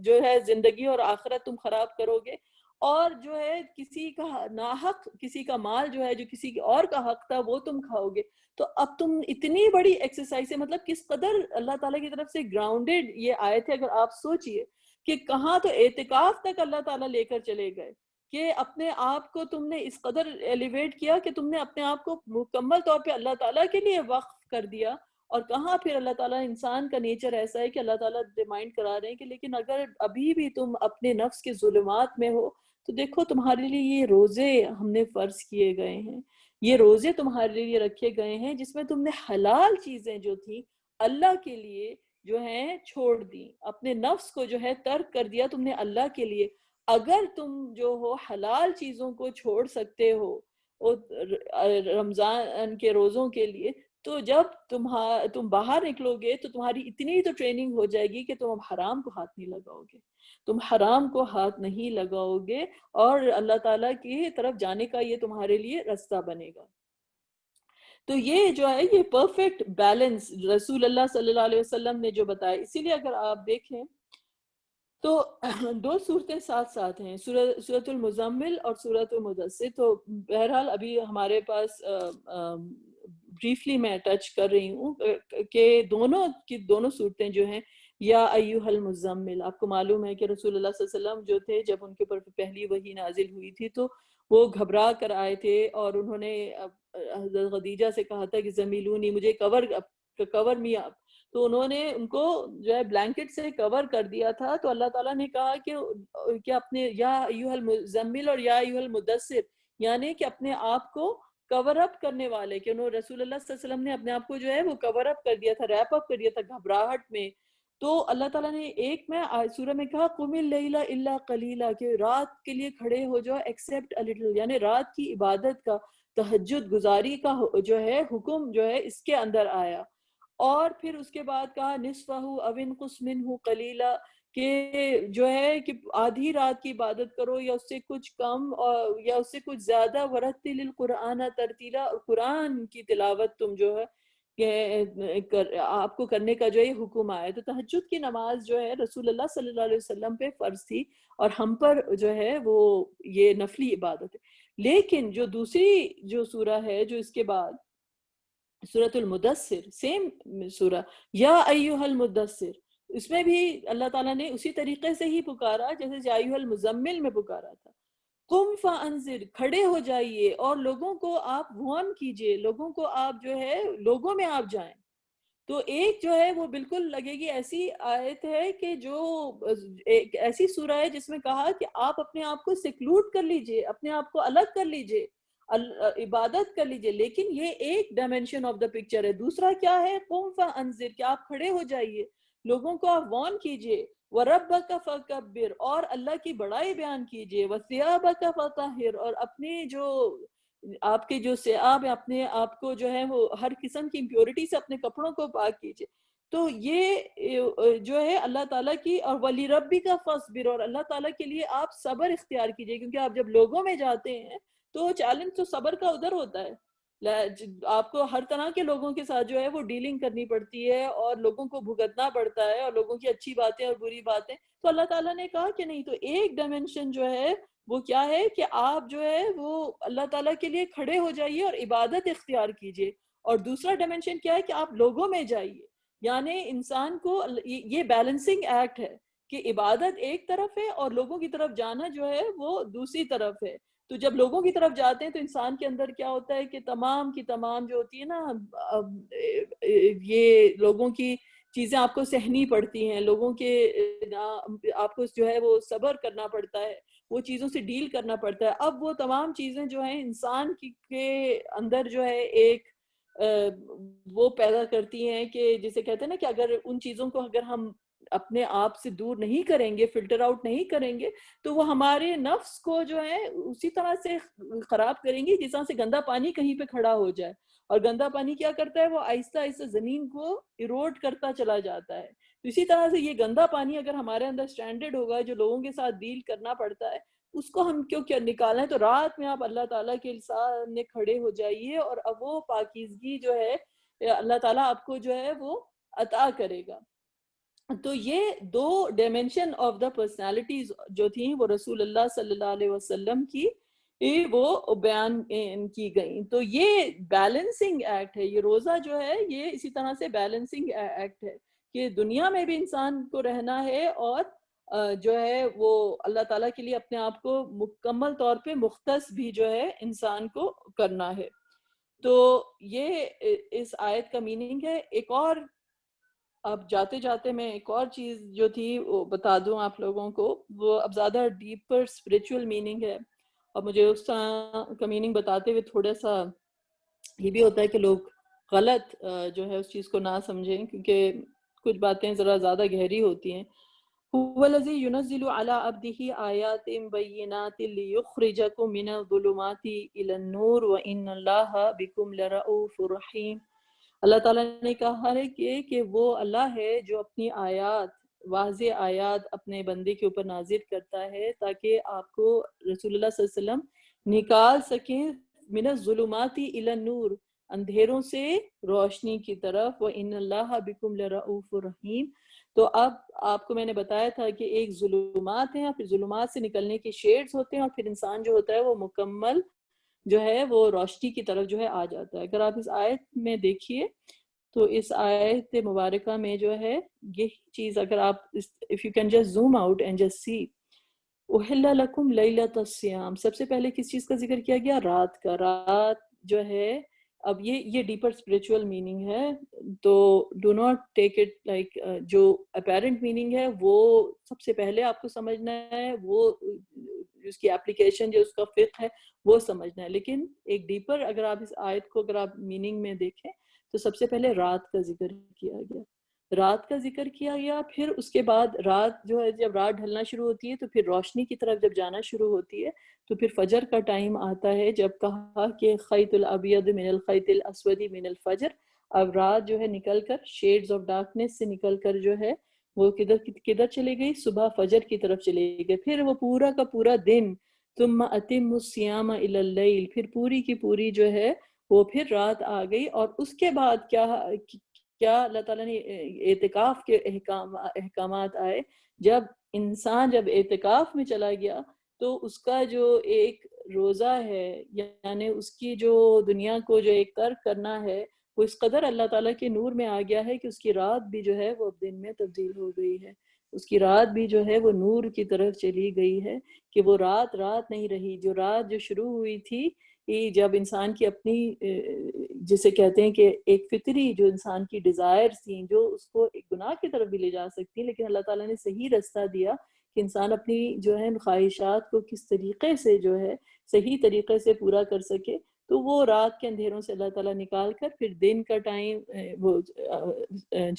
جو ہے زندگی اور آخرت تم خراب کرو گے، اور جو ہے کسی کا ناحق کسی کا مال جو ہے جو کسی اور کا حق تھا وہ تم کھاؤ گے۔ تو اب تم اتنی بڑی ایکسرسائز ہے، مطلب کس قدر اللہ تعالیٰ کی طرف سے گراؤنڈڈ یہ آیت ہے، اگر آپ سوچئے کہ کہاں تو اعتکاف تک اللہ تعالیٰ لے کر چلے گئے، کہ اپنے آپ کو تم نے اس قدر ایلیویٹ کیا کہ تم نے اپنے آپ کو مکمل طور پہ اللہ تعالیٰ کے لیے وقف کر دیا۔ اور کہاں پھر اللہ تعالیٰ، انسان کا نیچر ایسا ہے کہ اللہ تعالیٰ ریمائنڈ کرا رہے ہیں کہ لیکن اگر ابھی بھی تم اپنے نفس کے ظلمات میں ہو تو دیکھو تمہارے لیے یہ روزے ہم نے فرض کیے گئے ہیں، یہ روزے تمہارے لیے رکھے گئے ہیں جس میں تم نے حلال چیزیں جو تھی اللہ کے لیے جو ہیں چھوڑ دی، اپنے نفس کو جو ہے ترک کر دیا تم نے اللہ کے لیے۔ اگر تم جو ہو حلال چیزوں کو چھوڑ سکتے ہو رمضان کے روزوں کے لیے، تو جب تم باہر نکلو گے تو تمہاری اتنی تو ٹریننگ ہو جائے گی کہ تم اب حرام کو ہاتھ نہیں لگاؤ گے، تم حرام کو ہاتھ نہیں لگاؤ گے، اور اللہ تعالیٰ کی طرف جانے کا یہ تمہارے لیے راستہ بنے گا۔ تو یہ جو ہے یہ پرفیکٹ بیلنس رسول اللہ صلی اللہ علیہ وسلم نے جو بتایا، اسی لیے اگر آپ دیکھیں تو دو صورتیں ساتھ ساتھ ہیں، سورۃ المزمل اور سورۃ المدثر۔ تو بہرحال ابھی ہمارے پاس بریفلی میں ٹچ کر رہی ہوں کہ دونوں کی دونوں صورتیں جو ہیں، یا ایھا المزمل، آپ کو معلوم ہے کہ رسول اللہ صلی اللہ علیہ وسلم جو تھے جب ان کے اوپر پہلی وحی نازل ہوئی تھی تو وہ گھبرا کر آئے تھے، اور انہوں نے حضرت خدیجہ سے کہا تھا کہ زمیلونی، مجھے کور می آپ، تو انہوں نے ان کو جو ہے بلینکٹ سے کور کر دیا تھا۔ تو اللہ تعالیٰ نے کہا کہ اپنے یا ایھا المزمل اور یا ایھا المدثر، یعنی کہ اپنے آپ کو کور اپ کرنے والے، کہ انہوں رسول اللہ صلی اللہ علیہ وسلم نے اپنے آپ کو جو ہے وہ کور اپ کر دیا تھا، ریپ اپ کر دیا تھا گھبراہٹ میں۔ تو اللہ تعالیٰ نے ایک میں سورہ میں کہا قم اللیل الا قلیلا، کہ رات کے لیے کھڑے ہو جاؤ ایکسیپٹ ا لٹل، یعنی رات کی عبادت کا، تہجد گزاری کا جو ہے حکم جو ہے اس کے اندر آیا۔ اور پھر اس کے بعد کہا نصفہ او انقص منہ قلیلا، کہ جو ہے کہ آدھی رات کی عبادت کرو یا اس سے کچھ کم، اور یا اس سے کچھ زیادہ، ورتل القرآن ترتیلا، اور قرآن کی تلاوت تم جو ہے کہ آپ کو کرنے کا جو ہے حکم آیا۔ تو تہجد کی نماز جو ہے رسول اللہ صلی اللہ علیہ وسلم پہ فرض تھی، اور ہم پر جو ہے وہ یہ نفلی عبادت ہے۔ لیکن جو دوسری جو سورہ ہے جو اس کے بعد سورۃ المدثر، سیم سورہ، یا ایھا المدثر، اس میں بھی اللہ تعالیٰ نے اسی طریقے سے ہی پکارا جیسے یا ایھا المزمل میں پکارا تھا۔ قم فانذر، کھڑے ہو جائیے اور لوگوں کو آپ وارن کیجئے، لوگوں کو آپ جو ہے لوگوں میں آپ جائیں۔ تو ایک جو ہے وہ بالکل لگے گی ایسی آیت ہے کہ جو ایک ایسی سورہ ہے جس میں کہا کہ آپ اپنے آپ کو سیکلوڈ کر لیجئے، اپنے آپ کو الگ کر لیجئے، عبادت کر لیجئے، لیکن یہ ایک ڈائمینشن آف دا پکچر ہے۔ دوسرا کیا ہے؟ قم فانذر، کہ آپ کھڑے ہو جائیے، لوگوں کو آپ وارن کیجئے، وَرَبَّكَ فَكَبِّرْ، اور اللہ کی بڑائی بیان کیجئے، وَثِيَابَكَ فَطَهِّرْ، اور اپنے جو آپ کے جو ثیاب ہیں، اپنے آپ کو جو ہے وہ ہر قسم کی امپیورٹی سے اپنے کپڑوں کو پاک کیجئے۔ تو یہ جو ہے اللہ تعالیٰ کی، اور وَلِرَبِّكَ فَاصْبِرْ، اور اللہ تعالیٰ کے لیے آپ صبر اختیار کیجئے، کیونکہ آپ جب لوگوں میں جاتے ہیں تو چیلنج تو صبر کا ادھر ہوتا ہے، آپ کو ہر طرح کے لوگوں کے ساتھ جو ہے وہ ڈیلنگ کرنی پڑتی ہے، اور لوگوں کو بھگتنا پڑتا ہے، اور لوگوں کی اچھی باتیں اور بری باتیں۔ تو اللہ تعالیٰ نے کہا کہ نہیں، تو ایک ڈائمینشن جو ہے وہ کیا ہے کہ آپ جو ہے وہ اللہ تعالیٰ کے لیے کھڑے ہو جائیے اور عبادت اختیار کیجئے، اور دوسرا ڈائمینشن کیا ہے کہ آپ لوگوں میں جائیے، یعنی انسان کو یہ بیلنسنگ ایکٹ ہے کہ عبادت ایک طرف ہے اور لوگوں کی طرف جانا جو ہے وہ دوسری طرف ہے۔ تو جب لوگوں کی طرف جاتے ہیں تو انسان کے اندر کیا ہوتا ہے کہ تمام کی تمام جو ہوتی ہے نا، یہ لوگوں کی چیزیں آپ کو سہنی پڑتی ہیں، لوگوں کے آپ کو جو ہے وہ صبر کرنا پڑتا ہے، وہ چیزوں سے ڈیل کرنا پڑتا ہے۔ اب وہ تمام چیزیں جو ہیں انسان کے اندر جو ہے ایک وہ پیدا کرتی ہیں کہ جسے کہتے ہیں نا کہ اگر ان چیزوں کو اگر ہم اپنے آپ سے دور نہیں کریں گے، فلٹر آؤٹ نہیں کریں گے، تو وہ ہمارے نفس کو جو ہے اسی طرح سے خراب کریں گی جس طرح سے گندا پانی کہیں پہ کھڑا ہو جائے، اور گندا پانی کیا کرتا ہے؟ وہ آہستہ آہستہ زمین کو ایروڈ کرتا چلا جاتا ہے۔ تو اسی طرح سے یہ گندا پانی اگر ہمارے اندر سٹینڈرڈ ہوگا، جو لوگوں کے ساتھ ڈیل کرنا پڑتا ہے، اس کو ہم کیا نکالنا ہے؟ تو رات میں آپ اللہ تعالیٰ کے سامنے کھڑے ہو جائیے، اور اب وہ پاکیزگی جو ہے اللہ تعالیٰ آپ کو جو ہے وہ عطا کرے گا۔ تو یہ دو ڈائمینشن آف دا پرسنالٹیز جو تھیں وہ رسول اللہ صلی اللہ علیہ وسلم کی وہ بیان کی گئیں۔ تو یہ بیلنسنگ ایکٹ ہے، یہ روزہ جو ہے یہ اسی طرح سے بیلنسنگ ایکٹ ہے کہ دنیا میں بھی انسان کو رہنا ہے، اور جو ہے وہ اللہ تعالیٰ کے لیے اپنے آپ کو مکمل طور پہ مختص بھی جو ہے انسان کو کرنا ہے۔ تو یہ اس آیت کا میننگ ہے۔ ایک اور اب جاتے جاتے میں ایک اور چیز جو تھی وہ بتا دوں آپ لوگوں کو، وہ اب زیادہ ڈیپر اسپریچول میننگ ہے، اور مجھے اس طرح کا میننگ بتاتے ہوئے تھوڑا سا یہ بھی ہوتا ہے کہ لوگ غلط جو ہے اس چیز کو نہ سمجھیں، کیونکہ کچھ باتیں ذرا زیادہ گہری ہوتی ہیں۔ هو الذي ينزل على عبده آيات بينات ليخرجكم من الظلمات إلى النور وإن الله بكم لرؤوف رحيم۔ اللہ تعالیٰ نے کہا ہے کہ وہ اللہ ہے جو اپنی آیات، واضح آیات اپنے بندے کے اوپر نازل کرتا ہے تاکہ آپ کو رسول اللہ صلی اللہ علیہ وسلم نکال سکیں من الظلمات الی النور، اندھیروں سے روشنی کی طرف، وَإِنَّ اللَّهَ بِكُمْ لَرَؤُوفٌ رَحِيمٌ۔ تو اب آپ کو میں نے بتایا تھا کہ ایک ظلمات ہیں اور پھر ظلمات سے نکلنے کے شیڈز ہوتے ہیں، اور پھر انسان جو ہوتا ہے وہ مکمل جو ہے وہ روشنی کی طرف جو ہے آ جاتا ہے۔ اگر آپ اس آیت میں دیکھیے تو اس آیت مبارکہ میں جو ہے یہ چیز اگر آپ if you can just zoom out and just see، اُحِلَّ لَكُمْ لَيْلَةَ الصِّيَامِ، سب سے پہلے کس چیز کا ذکر کیا گیا؟ رات کا۔ رات جو ہے اب یہ ڈیپر اسپریچول میننگ ہے، تو do not take it like جو اپیرنٹ میننگ ہے وہ سب سے پہلے آپ کو سمجھنا ہے، وہ اس کی اپلیکیشن جو اس کا فقہ ہے وہ سمجھنا ہے، لیکن ایک ڈیپر اگر آپ اس آیت کو اگر آپ میننگ میں دیکھیں تو سب سے پہلے رات کا ذکر کیا گیا، رات کا ذکر کیا گیا، پھر اس کے بعد رات جو ہے جب رات ڈھلنا شروع ہوتی ہے تو پھر روشنی کی طرف جب جانا شروع ہوتی ہے تو پھر فجر کا ٹائم آتا ہے، جب کہا کہ خیط الابیض من الخیط الاسود من الفجر، اب رات جو ہے نکل کر شیڈز آف ڈارکنیس سے نکل کر جو ہے وہ کدھر چلے گئی؟ صبح فجر کی طرف چلے گئی، پھر وہ پورا کا پورا دن، ثم اتم الصیام الی اللیل، پھر پوری کی پوری جو ہے وہ پھر رات آ گئی، اور اس کے بعد کیا اللہ تعالیٰ نے اعتکاف کے احکامات آئے، جب انسان جب اعتکاف میں چلا گیا تو اس کا جو ایک روزہ ہے، یعنی اس کی جو دنیا کو جو ایک ترک کرنا ہے، وہ اس قدر اللہ تعالیٰ کے نور میں آ گیا ہے کہ اس کی رات بھی جو ہے وہ دن میں تبدیل ہو گئی ہے، اس کی رات بھی جو ہے وہ نور کی طرف چلی گئی ہے، کہ وہ رات نہیں رہی، جو رات جو شروع ہوئی تھی جب انسان کی اپنی جسے کہتے ہیں کہ ایک فطری جو انسان کی ڈیزائرز تھیں جو اس کو ایک گناہ کی طرف بھی لے جا سکتی ہیں، لیکن اللہ تعالیٰ نے صحیح رستہ دیا کہ انسان اپنی جو ہے خواہشات کو کس طریقے سے جو ہے صحیح طریقے سے پورا کر سکے، تو وہ رات کے اندھیروں سے اللہ تعالیٰ نکال کر پھر دن کا ٹائم وہ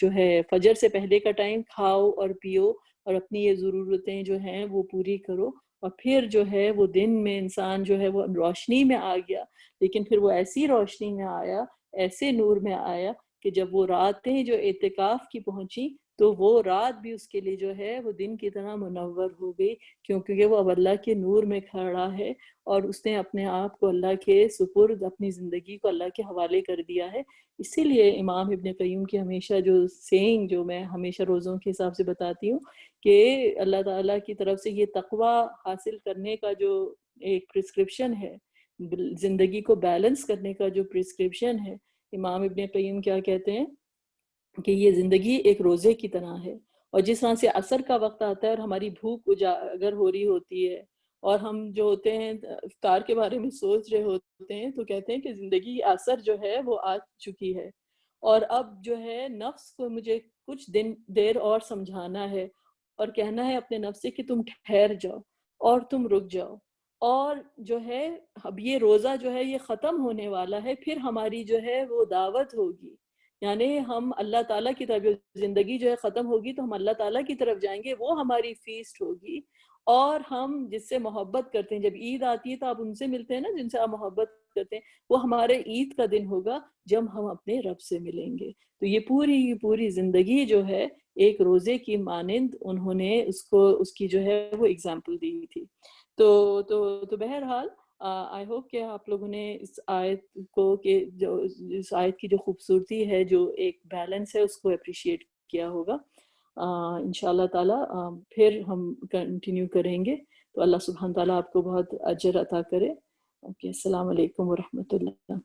جو ہے فجر سے پہلے کا ٹائم کھاؤ اور پیو اور اپنی یہ ضرورتیں جو ہیں وہ پوری کرو، اور پھر جو ہے وہ دن میں انسان جو ہے وہ روشنی میں آ گیا، لیکن پھر وہ ایسی روشنی میں آیا، ایسے نور میں آیا کہ جب وہ راتیں جو اعتکاف کی پہنچی تو وہ رات بھی اس کے لیے جو ہے وہ دن کی طرح منور ہو گئی، کیونکہ وہ اب اللہ کے نور میں کھڑا ہے اور اس نے اپنے آپ کو اللہ کے سپرد، اپنی زندگی کو اللہ کے حوالے کر دیا ہے۔ اسی لیے امام ابن قیم کی ہمیشہ جو سینگ جو میں ہمیشہ روزوں کے حساب سے بتاتی ہوں کہ اللہ تعالیٰ کی طرف سے یہ تقوی حاصل کرنے کا جو ایک پرسکرپشن ہے، زندگی کو بیلنس کرنے کا جو پرسکرپشن ہے، امام ابن قیم کیا کہتے ہیں کہ یہ زندگی ایک روزے کی طرح ہے، اور جس طرح سے عصر کا وقت آتا ہے اور ہماری بھوک اجاگر ہو رہی ہوتی ہے اور ہم جو ہوتے ہیں افطار کے بارے میں سوچ رہے ہوتے ہیں تو کہتے ہیں کہ زندگی عصر جو ہے وہ آ چکی ہے، اور اب جو ہے نفس کو مجھے کچھ دیر اور سمجھانا ہے اور کہنا ہے اپنے نفس سے کہ تم ٹھہر جاؤ اور تم رک جاؤ، اور جو ہے اب یہ روزہ جو ہے یہ ختم ہونے والا ہے، پھر ہماری جو ہے وہ دعوت ہوگی، یعنی ہم اللہ تعالیٰ کی طرف، زندگی جو ہے ختم ہوگی تو ہم اللہ تعالیٰ کی طرف جائیں گے، وہ ہماری فیسٹ ہوگی، اور ہم جس سے محبت کرتے ہیں، جب عید آتی ہے تو آپ ان سے ملتے ہیں نا جن سے آپ محبت کرتے ہیں، وہ ہمارے عید کا دن ہوگا جب ہم اپنے رب سے ملیں گے۔ تو یہ پوری زندگی جو ہے ایک روزے کی مانند انہوں نے اس کی جو ہے وہ اگزامپل دی تھی۔ تو بہرحال آئی ہوپ کہ آپ لوگوں نے اس آیت کو کہ جو اس آیت کی جو خوبصورتی ہے، جو ایک بیلنس ہے، اس کو اپریشیٹ کیا ہوگا۔ انشاءاللہ تعالیٰ پھر ہم کنٹینیو کریں گے، تو اللہ سبحانہ تعالیٰ آپ کو بہت اجر عطا کرے۔ اوکے، السلام علیکم ورحمۃ اللہ۔